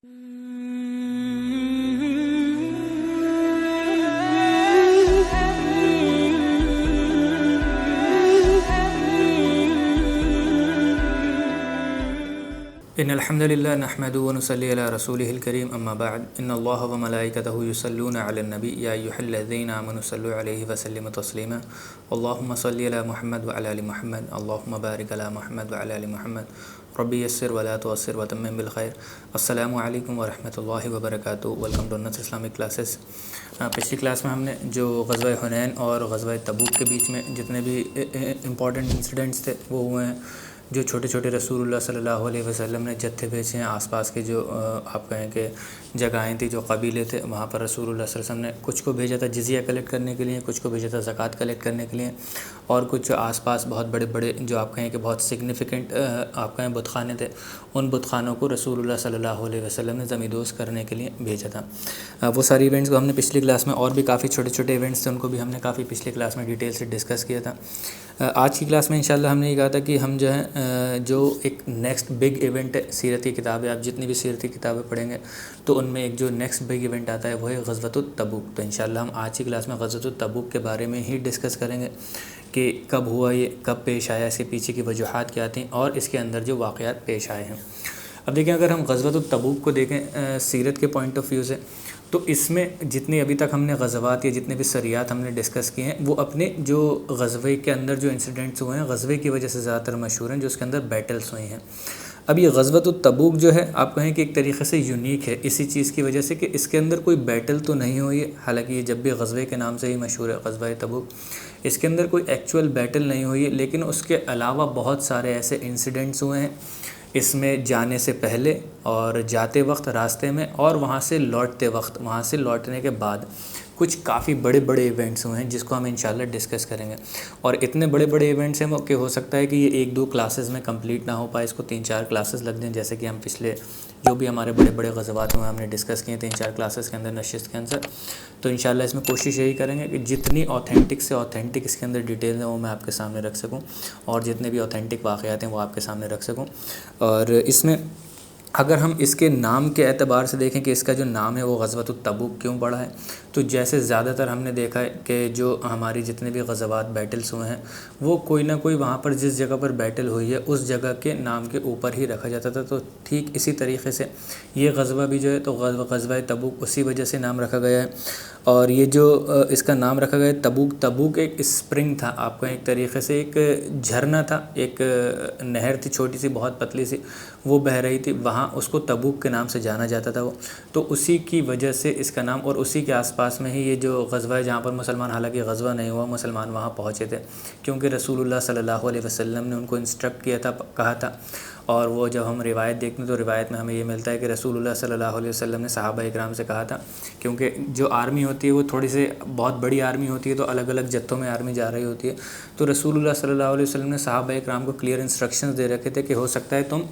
ان الحمد للہ نحمده ونصلی علی رسولہ الکریم اما بعد ان اللہ وملائکتہ یصلون علی النبی یا ایھا الذین آمنوا صلوا علیہ وسلموا تسلیما اللہم صلی علی محمد وعلی آل محمد اللہم بارک علی محمد وعلی آل محمد ربی یسر ولا تعسر وتمم بالخیر۔ السلام علیکم ورحمۃ اللہ وبرکاتہ۔ ویلکم ٹو نتھ اسلامک کلاسز۔ پچھلی کلاس میں ہم نے جو غزوہ حنین اور غزوہ تبوک کے بیچ میں جتنے بھی امپورٹنٹ انسیڈنٹس تھے وہ ہوئے ہیں، جو چھوٹے چھوٹے رسول اللہ صلی اللہ علیہ وسلم نے جتھے بھیجے ہیں، آس پاس کے جو آپ کہیں کہ جگہیں تھیں، جو قبیلے تھے، وہاں پر رسول اللہ صلی اللہ علیہ وسلم نے کچھ کو بھیجا تھا جزیہ کلیکٹ کرنے کے لیے، کچھ کو بھیجا تھا زکوٰۃ کلیکٹ کرنے کے لیے، اور کچھ آس پاس بہت بڑے بڑے جو آپ کہیں کہ بہت سگنیفیکنٹ آپ کہیں بت خانے تھے، ان بت خانوں کو رسول اللہ صلی اللہ علیہ وسلم نے زمیندوز کرنے کے لیے بھیجا تھا۔ وہ ساری ایونٹس کو ہم نے پچھلی کلاس میں، اور بھی کافی چھوٹے چھوٹے ایونٹس تھے، ان کو بھی ہم نے کافی پچھلی کلاس میں ڈیٹیل سے ڈسکس کیا تھا۔ آج کی کلاس میں انشاءاللہ ہم نے یہ کہا تھا کہ ہم جو ہے جو ایک نیکسٹ بگ ایونٹ ہے، سیرت کی کتابیں، آپ جتنی بھی سیرت کی کتابیں پڑھیں گے تو ان میں ایک جو نیکسٹ بگ ایونٹ آتا ہے وہ ہے غزوۃ التبوک۔ تو انشاءاللہ ہم آج کی کلاس میں غزوۃ التبوک کے بارے میں ہی ڈسکس کریں گے کہ کب ہوا، یہ کب پیش آیا، اس کے پیچھے کی وجوہات کیا تھیں، اور اس کے اندر جو واقعات پیش آئے ہیں۔ اب دیکھیں، اگر ہم غزوۃ التبوک کو دیکھیں سیرت کے پوائنٹ آف ویو سے، تو اس میں جتنی ابھی تک ہم نے غزوات یا جتنے بھی سریات ہم نے ڈسکس کیے ہیں، وہ اپنے جو غزوے کے اندر جو انسیڈنٹس ہوئے ہیں، غزوے کی وجہ سے زیادہ تر مشہور ہیں، جو اس کے اندر بیٹلز ہوئی ہیں۔ اب یہ غزوۃ التبوک جو ہے، آپ کہیں کہ ایک طریقے سے یونیک ہے اسی چیز کی وجہ سے کہ اس کے اندر کوئی بیٹل تو نہیں ہوئی ہے، حالانکہ یہ جب بھی غزوے کے نام سے ہی مشہور ہے، غزوہ تبوک، اس کے اندر کوئی ایکچول بیٹل نہیں ہوئی ہے، لیکن اس کے علاوہ بہت سارے ایسے انسیڈنٹس ہوئے ہیں اس میں، جانے سے پہلے اور جاتے وقت راستے میں، اور وہاں سے لوٹتے وقت، وہاں سے لوٹنے کے بعد کچھ کافی بڑے بڑے ایونٹس ہوئے ہیں جس کو ہم انشاءاللہ ڈسکس کریں گے۔ اور اتنے بڑے بڑے ایونٹس ہیں کہ ہو سکتا ہے کہ یہ ایک دو کلاسز میں کمپلیٹ نہ ہو پائے، اس کو 3-4 کلاسز لگ دیں، جیسے کہ ہم پچھلے جو بھی ہمارے بڑے بڑے غزوات ہوئے ہم نے ڈسکس کیے 3-4 کلاسز کے اندر نشست کے اندر۔ تو انشاءاللہ اس میں کوشش یہی کریں گے کہ جتنی اوتھینٹک سے اوتھینٹک اس کے اندر ڈیٹیلز ہیں وہ میں آپ کے سامنے رکھ سکوں، اور جتنے بھی اوتھینٹک واقعات ہیں وہ آپ کے سامنے رکھ سکوں۔ اور اس میں اگر ہم اس کے نام کے اعتبار سے دیکھیں کہ اس کا جو نام ہے وہ غزوۃ التبوک کیوں پڑا ہے، تو جیسے زیادہ تر ہم نے دیکھا ہے کہ جو ہماری جتنے بھی غزوات بیٹلز ہوئے ہیں، وہ کوئی نہ کوئی وہاں پر جس جگہ پر بیٹل ہوئی ہے اس جگہ کے نام کے اوپر ہی رکھا جاتا تھا۔ تو ٹھیک اسی طریقے سے یہ غزوہ بھی جو ہے تو غزوہ تبوک اسی وجہ سے نام رکھا گیا ہے۔ اور یہ جو اس کا نام رکھا گیا ہے تبوک، تبوک ایک اسپرنگ تھا، آپ کا ایک طریقے سے ایک جھرنا تھا، ایک نہر تھی چھوٹی سی، بہت پتلی سی، وہ بہہ رہی تھی، وہاں اس کو تبوک کے نام سے جانا جاتا تھا وہ، تو اسی کی وجہ سے اس کا نام، اور اسی کے آس پاس میں ہی یہ جو غزوہ ہے جہاں پر مسلمان، حالانکہ غزوہ نہیں ہوا، مسلمان وہاں پہنچے تھے کیونکہ رسول اللہ صلی اللہ علیہ وسلم نے ان کو انسٹرکٹ کیا تھا، کہا تھا۔ اور وہ جب ہم روایت دیکھتے ہیں تو روایت میں ہمیں یہ ملتا ہے کہ رسول اللہ صلی اللہ علیہ وسلم نے صحابہ اکرام سے کہا تھا، کیونکہ جو آرمی ہوتی ہے وہ تھوڑی سی بہت بڑی آرمی ہوتی ہے، تو الگ الگ جتھوں میں آرمی جا رہی ہوتی ہے، تو رسول اللہ صلی اللہ علیہ وسلم نے صحابہ اکرام کو کلیئر انسٹرکشنز دے رکھے تھے کہ ہو سکتا ہے تم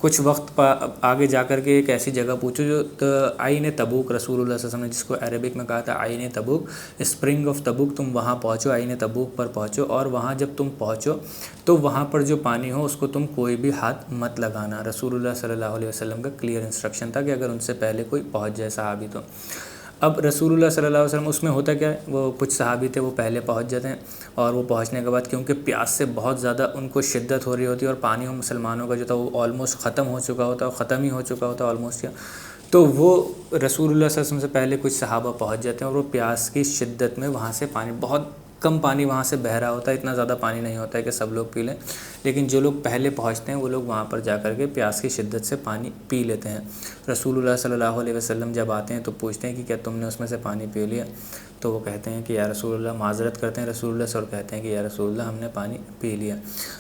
کچھ وقت آگے جا کر کے ایک ایسی جگہ پوچھو جو عین تبوک، رسول اللہ صلی اللہ علیہ وسلم نے جس کو عربک میں کہا تھا عین تبوک، اسپرنگ آف تبوک، تم وہاں پہنچو، عین تبوک پر پہنچو، اور وہاں جب تم پہنچو تو وہاں پر جو پانی ہو اس کو تم کوئی بھی ہاتھ مت لگانا۔ رسول اللہ صلی اللہ علیہ وسلم کا کلیئر انسٹرکشن تھا کہ اگر ان سے پہلے کوئی پہنچ جائے صحابی تو۔ اب رسول اللہ صلی اللہ علیہ وسلم اس میں ہوتا کیا ہے، وہ کچھ صحابی تھے وہ پہلے پہنچ جاتے ہیں، اور وہ پہنچنے کے بعد کیونکہ پیاس سے بہت زیادہ ان کو شدت ہو رہی ہوتی ہے، اور پانی مسلمانوں کا جو تھا وہ آلموسٹ ختم ہو چکا ہوتا ہے، ختم ہی ہو چکا ہوتا ہے آلموسٹ، تو وہ رسول اللہ صلی اللہ علیہ وسلم سے پہلے کچھ صحابہ پہنچ جاتے ہیں، اور وہ پیاس کی شدت میں وہاں سے پانی، بہت کم پانی وہاں سے بہ رہا ہوتا ہے، اتنا زیادہ پانی نہیں ہوتا ہے کہ سب لوگ پی لیں، لیکن جو لوگ پہلے پہنچتے ہیں وہ لوگ وہاں پر جا کر کے پیاس کی شدت سے پانی پی لیتے ہیں۔ رسول اللہ صلی اللہ علیہ وسلم جب آتے ہیں تو پوچھتے ہیں کہ کیا تم نے اس میں سے پانی پی لیا، تو وہ کہتے ہیں کہ یا رسول اللہ، معذرت کرتے ہیں رسول اللہ سے اور کہتے ہیں کہ یا رسول اللہ ہم نے پانی پی لیا۔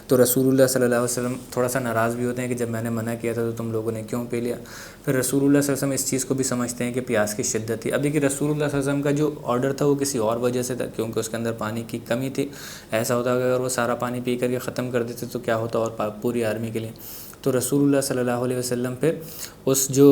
تو رسول اللہ صلی اللہ علیہ وسلم تھوڑا سا ناراض بھی ہوتے ہیں کہ جب میں نے منع کیا تھا تو تم لوگوں نے کیوں پی لیا۔ پھر رسول اللہ صلی اللہ علیہ وسلم اس چیز کو بھی سمجھتے ہیں کہ پیاس کی شدت تھی۔ اب دیکھیے رسول اللہ صلی اللہ علیہ وسلم کا جو آرڈر تھا وہ کسی اور وجہ سے تھا، کیونکہ اس کے اندر پانی کی کمی تھی۔ ایسا ہوتا کہ اگر وہ سارا پانی پی کر کے ختم کر دیتے تو کیا ہوتا، اور پوری آرمی کے لیے۔ تو رسول اللہ صلی اللہ علیہ وسلم پہ اس جو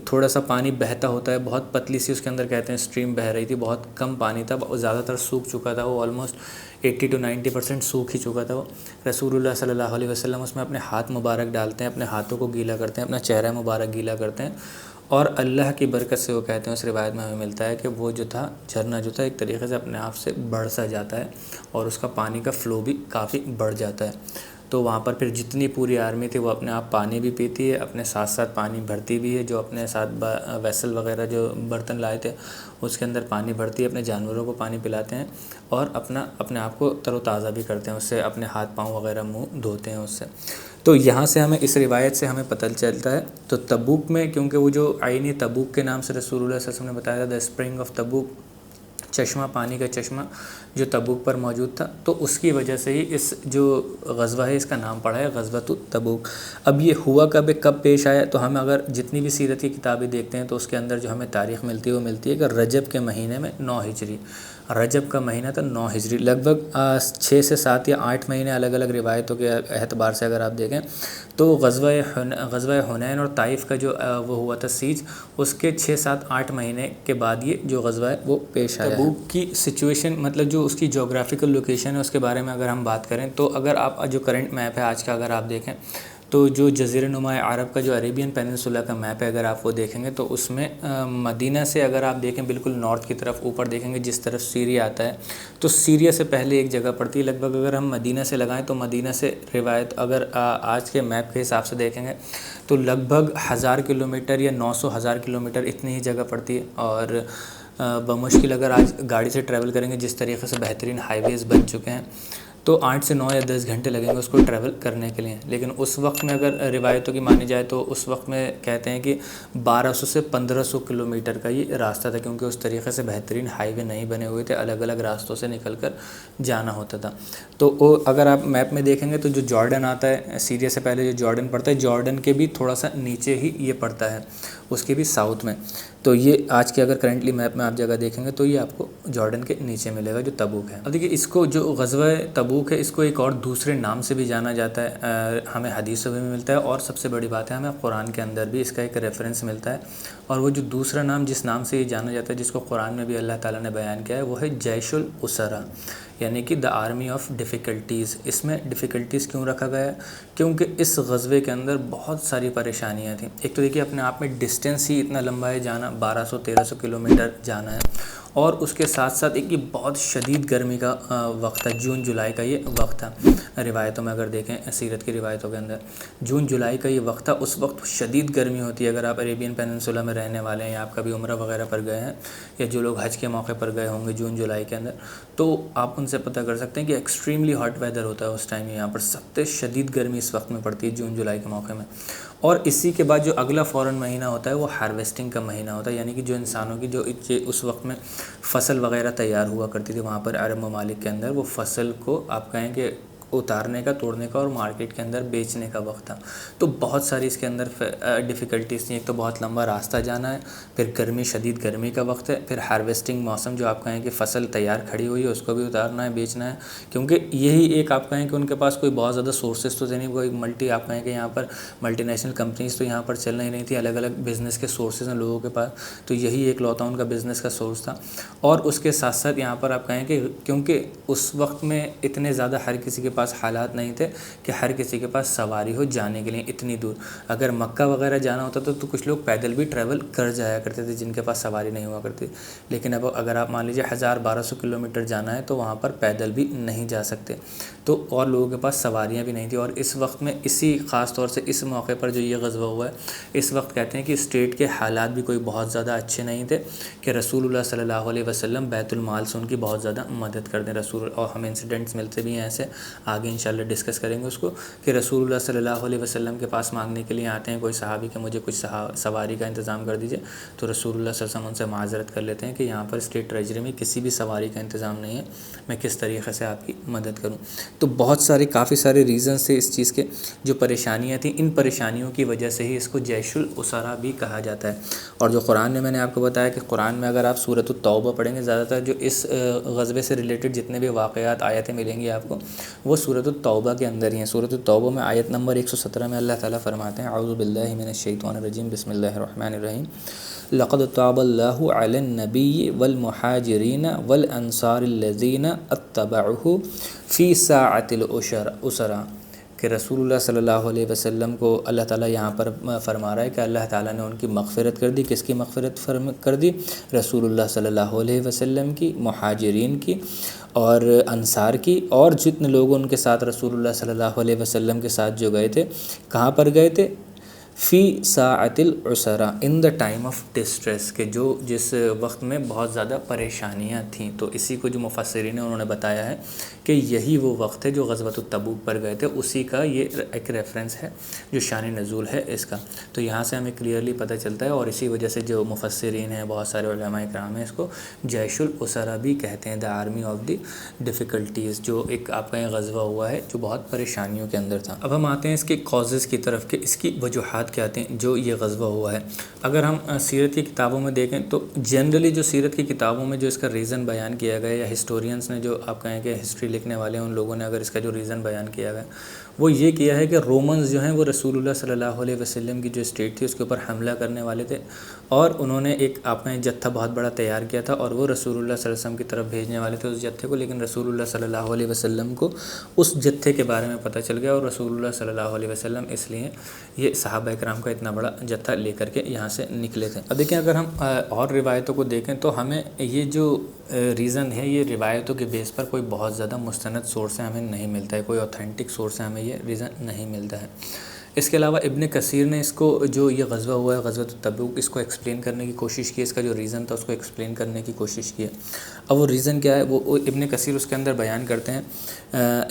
تھوڑا سا پانی بہتا ہوتا ہے، بہت پتلی سی اس کے اندر کہتے ہیں اسٹریم بہہ رہی تھی، بہت کم پانی تھا، زیادہ تر سوکھ چکا تھا، وہ آلموسٹ 80 to 90% سوکھ ہی چکا تھا وہ۔ رسول اللہ صلی اللہ علیہ وسلم اس میں اپنے ہاتھ مبارک ڈالتے ہیں، اپنے ہاتھوں کو گیلا کرتے ہیں، اپنا چہرہ مبارک گیلا کرتے ہیں، اور اللہ کی برکت سے وہ کہتے ہیں، اس روایت میں ہمیں ملتا ہے کہ وہ جو تھا جھرنا جو تھا ایک طریقے سے اپنے آپ سے بڑھ سا جاتا ہے، اور اس کا پانی کا فلو بھی کافی بڑھ جاتا ہے۔ تو وہاں پر پھر جتنی پوری آرمی تھی وہ اپنے آپ پانی بھی پیتی ہے، اپنے ساتھ ساتھ پانی بھرتی بھی ہے، جو اپنے ساتھ ویسل وغیرہ جو برتن لائے تھے اس کے اندر پانی بھرتی ہے، اپنے جانوروں کو پانی پلاتے ہیں، اور اپنے آپ کو تر و تازہ بھی کرتے ہیں اس سے، اپنے ہاتھ پاؤں وغیرہ منہ دھوتے ہیں اس سے۔ تو یہاں سے ہمیں اس روایت سے ہمیں پتہ چلتا ہے۔ تو تبوک میں کیونکہ وہ جو عینی تبوک کے نام سے رسول اللہ صلی اللہ علیہ وسلم نے بتایا تھا، دا اسپرنگ آف تبوک، چشمہ، پانی کا چشمہ جو تبوک پر موجود تھا، تو اس کی وجہ سے ہی اس جو غزوہ ہے اس کا نام پڑا ہے غزوۃ تبوک۔ اب یہ ہوا کب پیش آیا، تو ہم اگر جتنی بھی سیرت کی کتابیں دیکھتے ہیں تو اس کے اندر جو ہمیں تاریخ ملتی ہے وہ ملتی ہے کہ رجب کے مہینے میں 9 ہجری، رجب کا مہینہ تھا 9 ہجری، لگ بھگ 6 سے 7 یا 8 مہینے الگ الگ روایتوں کے اعتبار سے اگر آپ دیکھیں تو غزوہ حنین اور طائف کا جو وہ ہوا تھا سیج، اس کے 6 7 8 مہینے کے بعد یہ جو غزوہ ہے وہ پیش آیا ہے۔ تبوک کی سچویشن مطلب جو اس کی جغرافیکل لوکیشن ہے اس کے بارے میں اگر ہم بات کریں تو اگر آپ جو کرنٹ میپ ہے آج کا اگر آپ دیکھیں تو جو جزیرہ نما عرب کا جو عربین پیننسولا کا میپ ہے اگر آپ وہ دیکھیں گے تو اس میں مدینہ سے اگر آپ دیکھیں بالکل نارتھ کی طرف اوپر دیکھیں گے جس طرف سیریا آتا ہے، تو سیریا سے پہلے ایک جگہ پڑتی ہے، لگ بھگ اگر ہم مدینہ سے لگائیں تو مدینہ سے روایت اگر آج کے میپ کے حساب سے دیکھیں گے تو لگ بھگ 1000 کلومیٹر یا 900 کلومیٹر اتنی ہی جگہ پڑتی ہے، اور بمشکل اگر آج گاڑی سے ٹریول کریں گے جس طریقے سے بہترین ہائی ویز بن چکے ہیں تو 8 سے 9 یا 10 گھنٹے لگیں گے اس کو ٹریول کرنے کے لیے، لیکن اس وقت میں اگر روایتوں کی مانی جائے تو اس وقت میں کہتے ہیں کہ 1200 سے 1500 کلومیٹر کا یہ راستہ تھا، کیونکہ اس طریقے سے بہترین ہائی وے نہیں بنے ہوئے تھے، الگ الگ راستوں سے نکل کر جانا ہوتا تھا۔ تو اگر آپ میپ میں دیکھیں گے تو جو جارڈن آتا ہے سیریا سے پہلے جو جارڈن پڑتا ہے، جارڈن کے بھی تھوڑا سا نیچے ہی یہ پڑتا ہے، اس کے بھی ساؤتھ میں، تو یہ آج کے اگر کرنٹلی میپ میں آپ جگہ دیکھیں گے تو یہ آپ کو جارڈن کے نیچے ملے گا جو تبوک ہے۔ اب دیکھیے اس کو جو غزوہ تبوک ہے اس کو ایک اور دوسرے نام سے بھی جانا جاتا ہے، ہمیں حدیثوں میں بھی ملتا ہے، اور سب سے بڑی بات ہے ہمیں قرآن کے اندر بھی اس کا ایک ریفرنس ملتا ہے، اور وہ جو دوسرا نام جس نام سے یہ جانا جاتا ہے جس کو قرآن میں بھی اللہ تعالیٰ نے بیان کیا ہے وہ ہے جیش الاسرا، یعنی کہ دا آرمی آف ڈیفیکلٹیز۔ اس میں ڈیفیکلٹیز کیوں رکھا گیا ہے؟ کیونکہ اس غزوے کے اندر بہت ساری پریشانیاں تھیں۔ ایک تو دیکھیے اپنے آپ میں ڈسٹینس ہی اتنا لمبا ہے، جانا 1200-1300 کلومیٹر جانا ہے، اور اس کے ساتھ ساتھ ایک یہ بہت شدید گرمی کا وقت تھا، جون جولائی کا یہ وقت تھا، روایتوں میں اگر دیکھیں سیرت کی روایتوں کے اندر جون جولائی کا یہ وقت تھا، اس وقت شدید گرمی ہوتی ہے۔ اگر آپ عربین پیننسولا میں رہنے والے ہیں یا آپ کبھی عمرہ وغیرہ پر گئے ہیں یا جو لوگ حج کے موقع پر گئے ہوں گے جون جولائی کے اندر، تو آپ ان سے پتہ کر سکتے ہیں کہ ایکسٹریملی ہاٹ ویدر ہوتا ہے اس ٹائم، یہاں پر سب سے شدید گرمی اس وقت میں پڑتی ہے جون جولائی کے موقع میں۔ اور اسی کے بعد جو اگلا فوراً مہینہ ہوتا ہے وہ ہارویسٹنگ کا مہینہ ہوتا ہے، یعنی کہ جو انسانوں کی جو اس وقت میں فصل وغیرہ تیار ہوا کرتی تھی وہاں پر عرب ممالک کے اندر، وہ فصل کو آپ کہیں کہ اتارنے کا، توڑنے کا اور مارکیٹ کے اندر بیچنے کا وقت تھا۔ تو بہت ساری اس کے اندر ڈیفیکلٹیز تھیں، ایک تو بہت لمبا راستہ جانا ہے، پھر گرمی، شدید گرمی کا وقت ہے، پھر ہارویسٹنگ موسم جو آپ کہیں کہ فصل تیار کھڑی ہوئی ہے اس کو بھی اتارنا ہے، بیچنا ہے، کیونکہ یہی ایک آپ کہیں کہ ان کے پاس کوئی بہت زیادہ سورسز تو نہیں، کوئی آپ کہیں کہ یہاں پر ملٹی نیشنل کمپنیز تو یہاں پر چل نہیں تھی، الگ الگ بزنس کے سورسز ہیں لوگوں کے پاس، تو یہی ایک لوتا ان کا بزنس کا سورس تھا۔ اور اس کے ساتھ ساتھ یہاں پر آپ کہیں کہ کیونکہ اس وقت میں اتنے زیادہ ہر کسی کے پاس حالات نہیں تھے کہ ہر کسی کے پاس سواری ہو جانے کے لیے اتنی دور، اگر مکہ وغیرہ جانا ہوتا تو کچھ لوگ پیدل بھی ٹریول کر جایا کرتے تھے جن کے پاس سواری نہیں ہوا کرتی، لیکن اب اگر آپ مان لیجیے 1000-1200 کلومیٹر جانا ہے تو وہاں پر پیدل بھی نہیں جا سکتے، تو اور لوگوں کے پاس سواریاں بھی نہیں تھیں۔ اور اس وقت میں اسی خاص طور سے اس موقع پر جو یہ غزوہ ہوا ہے اس وقت کہتے ہیں کہ اسٹیٹ کے حالات بھی کوئی بہت زیادہ اچھے نہیں تھے کہ رسول اللہ صلی اللہ علیہ وسلم بیت المال سے ان کی بہت زیادہ مدد کرتے ہیں اور ہمیں انسیڈنٹس ملتے بھی ہیں ایسے، آگے انشاءاللہ ڈسکس کریں گے اس کو، کہ رسول اللہ صلی اللہ علیہ وسلم کے پاس مانگنے کے لیے آتے ہیں کوئی صحابی کہ مجھے کچھ سواری کا انتظام کر دیجئے، تو رسول اللہ صلی اللہ علیہ وسلم ان سے معذرت کر لیتے ہیں کہ یہاں پر اسٹیٹ ٹریجری میں کسی بھی سواری کا انتظام نہیں ہے، میں کس طریقے سے آپ کی مدد کروں۔ تو بہت سارے کافی سارے ریزنز تھے اس چیز کے، جو پریشانیاں تھیں، ان پریشانیوں کی وجہ سے ہی اس کو جیش الاسرا بھی کہا جاتا ہے۔ اور جو قرآن میں نے آپ کو بتایا کہ قرآن میں اگر آپ سورۃ التوبہ پڑھیں گے، زیادہ تر جو اس غزوے سے ریلیٹڈ جتنے بھی واقعات آیتیں ملیں گی آپ کو وہ سورۃ التوبہ کے اندر ہی ہیں۔ سورۃ التوبہ میں آیت نمبر 117 میں اللہ تعالیٰ فرماتے ہیں اعوذ باللہ من الشیطان الرجیم بسم اللہ الرحمن الرحیم لقد تاب اللہ علی النبی والمہاجرین والانصار الذین اتبعوہ فی ساعۃ العسرہ، کہ رسول اللہ صلی اللہ علیہ وسلم کو اللہ تعالیٰ یہاں پر فرما رہا ہے کہ اللہ تعالیٰ نے ان کی مغفرت کر دی۔ کس کی مغفرت کر دی؟ رسول اللہ صلی اللہ علیہ وسلم کی، مہاجرین کی اور انصار کی، اور جتنے لوگ ان کے ساتھ رسول اللہ صلی اللہ علیہ وسلم کے ساتھ جو گئے تھے، کہاں پر گئے تھے؟ فی ساعۃ العسرہ، ان دا ٹائم آف ڈسٹریس، کہ جس وقت میں بہت زیادہ پریشانیاں تھیں۔ تو اسی کو جو مفسرین ہیں انہوں نے بتایا ہے کہ یہی وہ وقت ہے جو غزوۃ التبوک پر گئے تھے، اسی کا یہ ایک ریفرنس ہے جو شان نزول ہے اس کا۔ تو یہاں سے ہمیں کلیئرلی پتہ چلتا ہے، اور اسی وجہ سے جو مفسرین ہیں، بہت سارے علماء کرام ہیں، اس کو جیش العسرہ بھی کہتے ہیں، دا آرمی آف دی ڈیفیکلٹیز، جو ایک آپ کا یہ غزوہ ہوا ہے جو بہت پریشانیوں کے اندر تھا۔ اب ہم آتے ہیں اس کے کازز کی طرف کہ اس کی وجوہات کیا تھیں جو یہ غزوہ ہوا ہے۔ اگر ہم سیرت کی کتابوں میں دیکھیں تو جنرلی جو سیرت کی کتابوں میں جو اس کا ریزن بیان کیا گیا، یا ہسٹورینز نے، جو آپ کہیں کہ ہسٹری لکھنے والے ہیں، ان لوگوں نے اگر اس کا جو ریزن بیان کیا گیا وہ یہ کیا ہے کہ رومنز جو ہیں وہ رسول اللہ صلی اللہ علیہ وسلم کی جو اسٹیٹ تھی اس کے اوپر حملہ کرنے والے تھے، اور انہوں نے ایک آپ کا جتھا بہت بڑا تیار کیا تھا، اور وہ رسول اللہ صلی اللہ علیہ وسلم کی طرف بھیجنے والے تھے اس جتھے کو، لیکن رسول اللہ صلی اللہ علیہ وسلم کو اس جتھے کے بارے میں پتہ چل گیا، اور رسول اللہ صلی اللہ علیہ وسلم اس لیے یہ صحابہ کرام کا اتنا بڑا جتھا لے کر کے یہاں سے نکلے تھے۔ اب دیکھیں اگر ہم اور روایتوں کو دیکھیں تو ہمیں یہ جو ریزن ہے یہ روایتوں کے بیس پر کوئی بہت زیادہ مستند سورس سے ہمیں نہیں ملتا ہے، کوئی اوتھینٹک سورس سے ہمیں یہ ریزن نہیں ملتا ہے۔ اس کے علاوہ ابن کثیر نے اس کو جو یہ غزوہ ہوا ہے غزوۃ التبوک، اس کو ایکسپلین کرنے کی کوشش کی، اس کا جو ریزن تھا اس کو ایکسپلین کرنے کی کوشش کی ہے۔ اب وہ ریزن کیا ہے وہ ابن کثیر اس کے اندر بیان کرتے ہیں،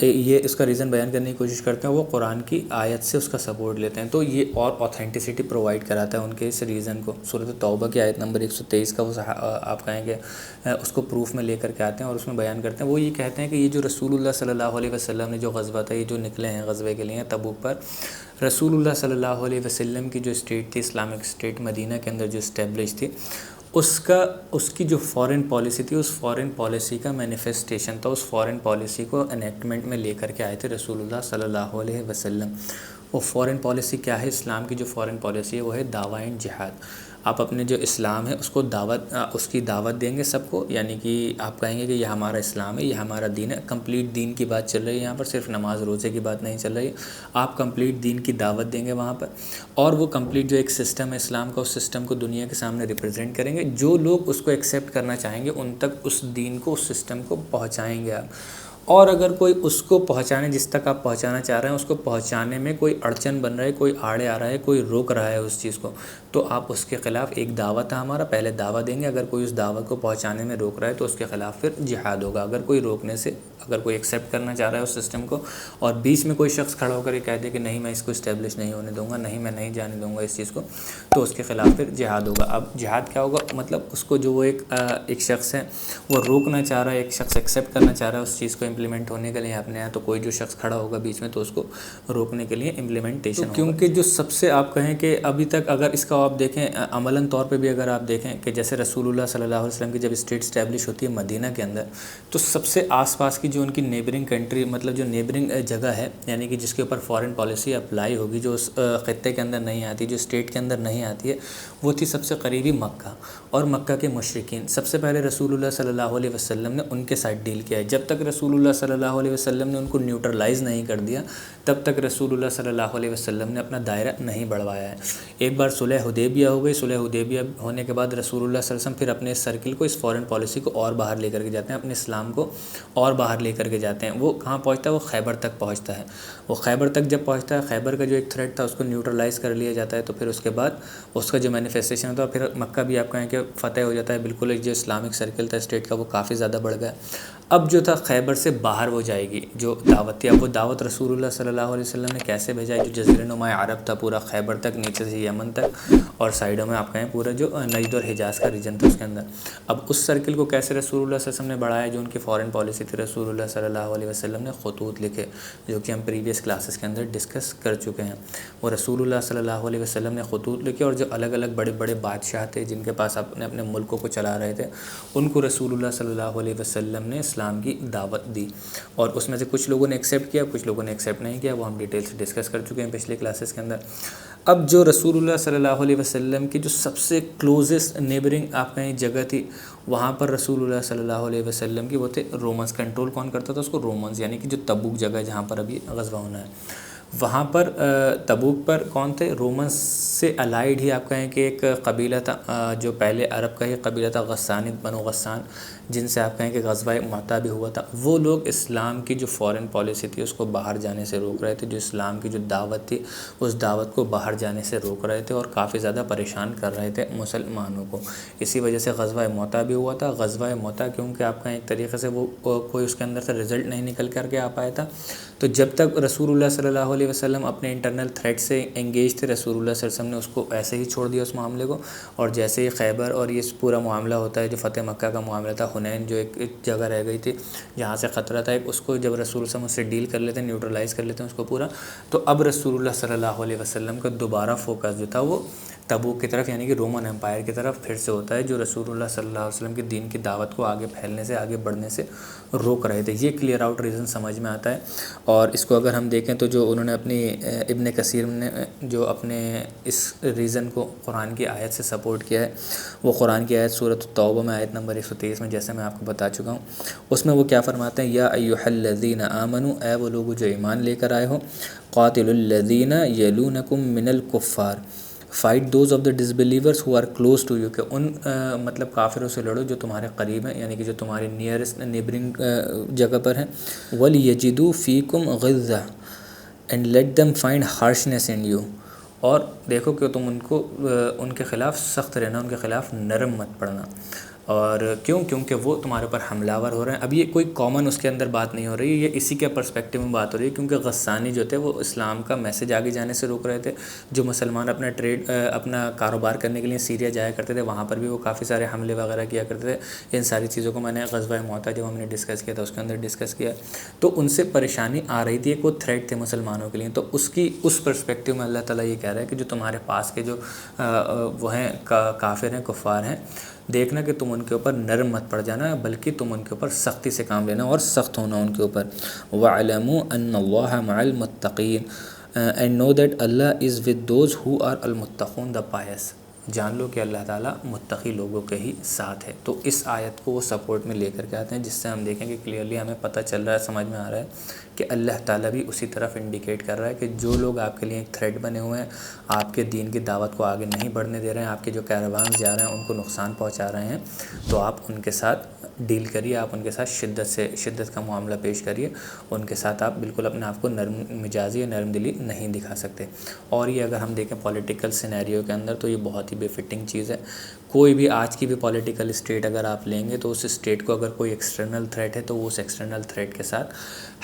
یہ اس کا ریزن بیان کرنے کی کوشش کرتے ہیں، وہ قرآن کی آیت سے اس کا سپورٹ لیتے ہیں، تو یہ اور اوتھینٹسٹی پرووائڈ کراتا ہے ان کے اس ریزن کو۔ سورۃ التوبہ کی آیت نمبر 123 کا وہ آپ کہیں کہ اس کو پروف میں لے کر کے آتے ہیں، اور اس میں بیان کرتے ہیں، وہ یہ کہتے ہیں کہ یہ جو رسول اللہ صلی اللہ علیہ وسلم نے جو غزوہ تھا، یہ جو نکلے ہیں غزوے کے لیے تبوک پر، رسول اللہ صلی اللہ علیہ وسلم کی جو اسٹیٹ تھی، اسلامک اسٹیٹ مدینہ کے اندر جو اسٹیبلش تھی، اس کی جو فارن پالیسی تھی، اس فارن پالیسی کا مینیفیسٹیشن تھا، اس فارن پالیسی کو انیکٹمنٹ میں لے کر کے آئے تھے رسول اللہ صلی اللہ علیہ وسلم۔ وہ فارن پالیسی کیا ہے؟ اسلام کی جو فارن پالیسی ہے وہ ہے دعویٰ جہاد۔ آپ اپنے جو اسلام ہے اس کو اس کی دعوت دیں گے سب کو، یعنی کہ آپ کہیں گے کہ یہ ہمارا اسلام ہے، یہ ہمارا دین ہے، کمپلیٹ دین کی بات چل رہی ہے یہاں پر، صرف نماز روزے کی بات نہیں چل رہی ہے، آپ کمپلیٹ دین کی دعوت دیں گے وہاں پر، اور وہ کمپلیٹ جو ایک سسٹم ہے اسلام کا، اس سسٹم کو دنیا کے سامنے ریپرزینٹ کریں گے، جو لوگ اس کو ایکسیپٹ کرنا چاہیں گے ان تک اس دین کو، اس سسٹم کو پہنچائیں گے آپ، اور اگر کوئی اس کو پہنچانے، جس تک آپ پہنچانا چاہ رہے ہیں، اس کو پہنچانے میں کوئی اڑچن بن رہا ہے، کوئی آڑے آ رہا ہے، کوئی روک رہا ہے اس چیز کو، تو آپ اس کے خلاف، ایک دعوت ہے ہمارا، پہلے دعوت دیں گے، اگر کوئی اس دعوت کو پہنچانے میں روک رہا ہے تو اس کے خلاف پھر جہاد ہوگا۔ اگر کوئی روکنے سے، اگر کوئی ایکسیپٹ کرنا چاہ رہا ہے اس سسٹم کو، اور بیچ میں کوئی شخص کھڑا ہو کر یہ کہہ دے کہ نہیں میں اس کو اسٹیبلش نہیں ہونے دوں گا، نہیں میں نہیں جانے دوں گا اس چیز کو، تو اس کے خلاف پھر جہاد ہوگا۔ اب جہاد کیا ہوگا؟ مطلب اس کو جو وہ ایک شخص ہے وہ روکنا چاہ رہا ہے، ایک شخص ایکسیپٹ کرنا چاہ رہا ہے اس چیز کو امپلیمنٹ ہونے کے لیے اپنے یہاں، تو کوئی جو شخص کھڑا ہوگا بیچ میں تو اس کو روکنے کے لیے امپلیمنٹیشن ہوگا۔ کیونکہ جو سب سے آپ کہیں کہ ابھی تک اگر اس کا آپ دیکھیں عملاً طور پہ بھی اگر آپ دیکھیں کہ جیسے رسول اللہ صلی اللہ علیہ وسلم کی جب اسٹیٹ اسٹیبلش ہوتی ہے مدینہ کے اندر، تو سب سے آس پاس کی جو ان کی نیبرنگ کنٹری، مطلب جو نیبرنگ جگہ ہے، یعنی کہ جس کے اوپر فارن پالیسی اپلائی ہوگی، جو اس خطے کے اندر نہیں آتی، جو اسٹیٹ کے اندر نہیں آتی ہے، وہ تھی سب سے قریبی مکہ، اور مکہ کے مشرکین۔ سب سے پہلے رسول اللہ صلی اللہ علیہ وسلم نے ان کے ساتھ ڈیل کیا ہے، جب تک رسول اللہ صلی اللہ علیہ وسلم نے ان کو نیوٹرلائز نہیں کر دیا تب تک رسول اللہ صلی اللہ علیہ وسلم نے اپنا دائرہ نہیں بڑھوایا ہے۔ ایک بار صلح حدیبیہ ہو گئی، صلح حدیبیہ ہونے کے بعد رسول اللہ صلی اللہ علیہ وسلم پھر اپنے اس سرکل کو، اس فارن پالیسی کو اور باہر لے کر کے جاتے ہیں، اپنے اسلام کو اور باہر لے کر کے جاتے ہیں۔ وہ کہاں پہنچتا ہے؟ وہ خیبر تک پہنچتا ہے۔ وہ خیبر تک جب پہنچتا ہے، خیبر کا جو ایک تھریٹ تھا اس کو نیوٹرلائز کر لیا جاتا ہے، تو پھر اس کے بعد اس کا جو مینیفیسٹیشن ہوتا ہے، پھر مکہ بھی آپ کہیں کہ فتح ہو جاتا ہے، بالکل ایک جو اسلامک سرکل تھا اسٹیٹ کا وہ کافی زیادہ بڑھ گیا۔ اب جو تھا خیبر سے باہر وہ جائے گی جو دعوت تھی، اب وہ دعوت رسول اللہ صلی اللہ علیہ وسلم نے کیسے بھیجا ہے؟ جو جزیرہ نما عرب تھا پورا خیبر تک، نیچے سے یمن تک، اور سائڈوں میں آپ کہیں پورا جو نجد اور حجاز کا ریجن تھا اس کے اندر. اب اس سرکل کو کیسے رسول اللہ صلی اللہ علیہ وسلم نے بڑھایا؟ جو ان کی فارن پالیسی تھی، رسول اللہ صلی اللہ علیہ وسلم نے خطوط لکھے، جو کہ ہم پریویس کلاسز کے اندر ڈسکس کر چکے ہیں. وہ رسول اللہ صلی اللہ علیہ وسلم نے خطوط لکھے، اور جو الگ الگ بڑے بڑے بادشاہ تھے جن کے پاس اپنے اپنے ملکوں کو چلا رہے تھے، ان کو رسول اللہ صلی اللہ علیہ وسلم نے اسلام کی دعوت دی. اور اس میں سے کچھ لوگوں نے ایکسیپٹ کیا، کچھ لوگوں نے ایکسیپٹ نہیں کیا، وہ ہم ڈیٹیل سے ڈسکس کر چکے ہیں پچھلے کلاسز کے اندر. اب جو رسول اللہ صلی اللہ علیہ وسلم کی جو سب سے کلوزسٹ نیبرنگ آپ کہیں جگہ تھی، وہاں پر رسول اللہ صلی اللہ علیہ وسلم کی وہ تھے رومنس. کنٹرول کون کرتا تھا اس کو؟ رومنس. یعنی کہ جو تبوک جگہ ہے جہاں پر ابھی غزوہ ہونا ہے، وہاں پر تبوک پر کون تھے؟ رومنس سے الائیڈ ہی آپ کہیں کہ ایک قبیلہ تھا، جو پہلے عرب کا ہی قبیلہ تھا، غسانی، بنو غسان، جن سے آپ کہیں کہ غزوہ معطا بھی ہوا تھا. وہ لوگ اسلام کی جو فارن پالیسی تھی اس کو باہر جانے سے روک رہے تھے، جو اسلام کی جو دعوت تھی اس دعوت کو باہر جانے سے روک رہے تھے، اور کافی زیادہ پریشان کر رہے تھے مسلمانوں کو. اسی وجہ سے غزوہ معطا بھی ہوا تھا. غزوہ معطا کیونکہ آپ کہیں ایک طریقے سے وہ کوئی اس کے اندر سے رزلٹ نہیں نکل کر کے آ پایا تھا، تو جب تک رسول اللہ صلی اللہ علیہ وسلم اپنے انٹرنل تھریٹ سے انگیج تھے، رسول اللہ صلی اللہ علیہ وسلم نے اس کو ایسے ہی چھوڑ دیا اس معاملے کو. اور جیسے ہی خیبر اور یہ پورا معاملہ ہوتا ہے، جو فتح مکہ کا معاملہ تھا، حنین جو ایک جگہ رہ گئی تھی جہاں سے خطرہ تھا، اس کو جب رسول اللہ سے ڈیل کر لیتے ہیں، نیوٹرلائز کر لیتے ہیں اس کو پورا، تو اب رسول اللہ صلی اللہ علیہ وسلم کا دوبارہ فوکس جو تھا وہ تبوک کی طرف، یعنی کہ رومن امپائر کی طرف پھر سے ہوتا ہے، جو رسول اللہ صلی اللہ علیہ وسلم کے دین کی دعوت کو آگے پھیلنے سے، آگے بڑھنے سے روک رہے تھے. یہ کلیئر آؤٹ ریزن سمجھ میں آتا ہے. اور اس کو اگر ہم دیکھیں تو جو انہوں نے اپنی ابن کثیر نے جو اپنے اس ریزن کو قرآن کی آیت سے سپورٹ کیا ہے، وہ قرآن کی آیت سورۃ التوبہ میں آیت نمبر 123 میں، جیسے میں آپ کو بتا چکا ہوں، اس میں وہ کیا فرماتے ہیں؟ یا ایھا الذین آمنوا، اے وہ لوگ جو ایمان لے کر آئے ہو، قاتلوا الذین یلونکم من الکفار، fight those of the disbelievers who are close to you, کہ ان مطلب کافروں سے لڑو جو تمہارے قریب ہیں، یعنی کہ جو تمہاری نیئرسٹ نیبرنگ جگہ پر ہیں. وَلْيَجِدُوا فِيكُمْ غِلظَّةً and let them find harshness in you, اور دیکھو کہ تم ان کے خلاف سخت رہنا، ان کے خلاف نرم مت پڑنا. اور کیونکہ وہ تمہارے اوپر حملہ آور ہو رہے ہیں. اب یہ کوئی کامن اس کے اندر بات نہیں ہو رہی، یہ اسی کے پرسپیکٹیو میں بات ہو رہی ہے، کیونکہ غسانی جو تھے وہ اسلام کا میسج آگے جانے سے روک رہے تھے. جو مسلمان اپنا کاروبار کرنے کے لیے سیریا جایا کرتے تھے، وہاں پر بھی وہ کافی سارے حملے وغیرہ کیا کرتے تھے. ان ساری چیزوں کو میں نے غزوہ معطا جو ہم نے ڈسکس کیا تھا اس کے اندر ڈسکس کیا، تو ان سے پریشانی آ رہی تھی، ایک وہ تھریٹ تھے مسلمانوں کے لیے. تو اس پرسپیکٹیو میں اللہ تعالیٰ یہ کہہ رہا ہے کہ جو تمہارے پاس کے جو وہ ہیں کافر ہیں، کفار ہیں، دیکھنا کہ تم ان کے اوپر نرم مت پڑ جانا، بلکہ تم ان کے اوپر سختی سے کام لینا اور سخت ہونا ان کے اوپر. وَاعْلَمُوا أَنَّ اللَّهَ مَعَ الْمُتَّقِينَ and know that Allah is with those who are al-muttaqun, the pious. جان لو کہ اللہ تعالیٰ متقی لوگوں کے ہی ساتھ ہے. تو اس آیت کو وہ سپورٹ میں لے کر کے آتے ہیں، جس سے ہم دیکھیں کہ کلیئرلی ہمیں پتہ چل رہا ہے، سمجھ میں آ رہا ہے کہ اللہ تعالیٰ بھی اسی طرف انڈیکیٹ کر رہا ہے کہ جو لوگ آپ کے لیے ایک تھریٹ بنے ہوئے ہیں، آپ کے دین کی دعوت کو آگے نہیں بڑھنے دے رہے ہیں، آپ کے جو کیروانز جا رہے ہیں ان کو نقصان پہنچا رہے ہیں، تو آپ ان کے ساتھ ڈیل کریے، آپ ان کے ساتھ شدت کا معاملہ پیش کریے. ان کے ساتھ آپ بالکل اپنے آپ کو نرم مزاجی یا نرم دلی نہیں دکھا سکتے. اور یہ اگر ہم دیکھیں پولیٹیکل سینیریو کے اندر، تو یہ بہت ہی بے فٹنگ چیز ہے. کوئی بھی آج کی بھی پولیٹیکل اسٹیٹ اگر آپ لیں گے، تو اس اسٹیٹ کو اگر کوئی ایکسٹرنل تھریٹ ہے، تو وہ اس ایکسٹرنل تھریٹ کے ساتھ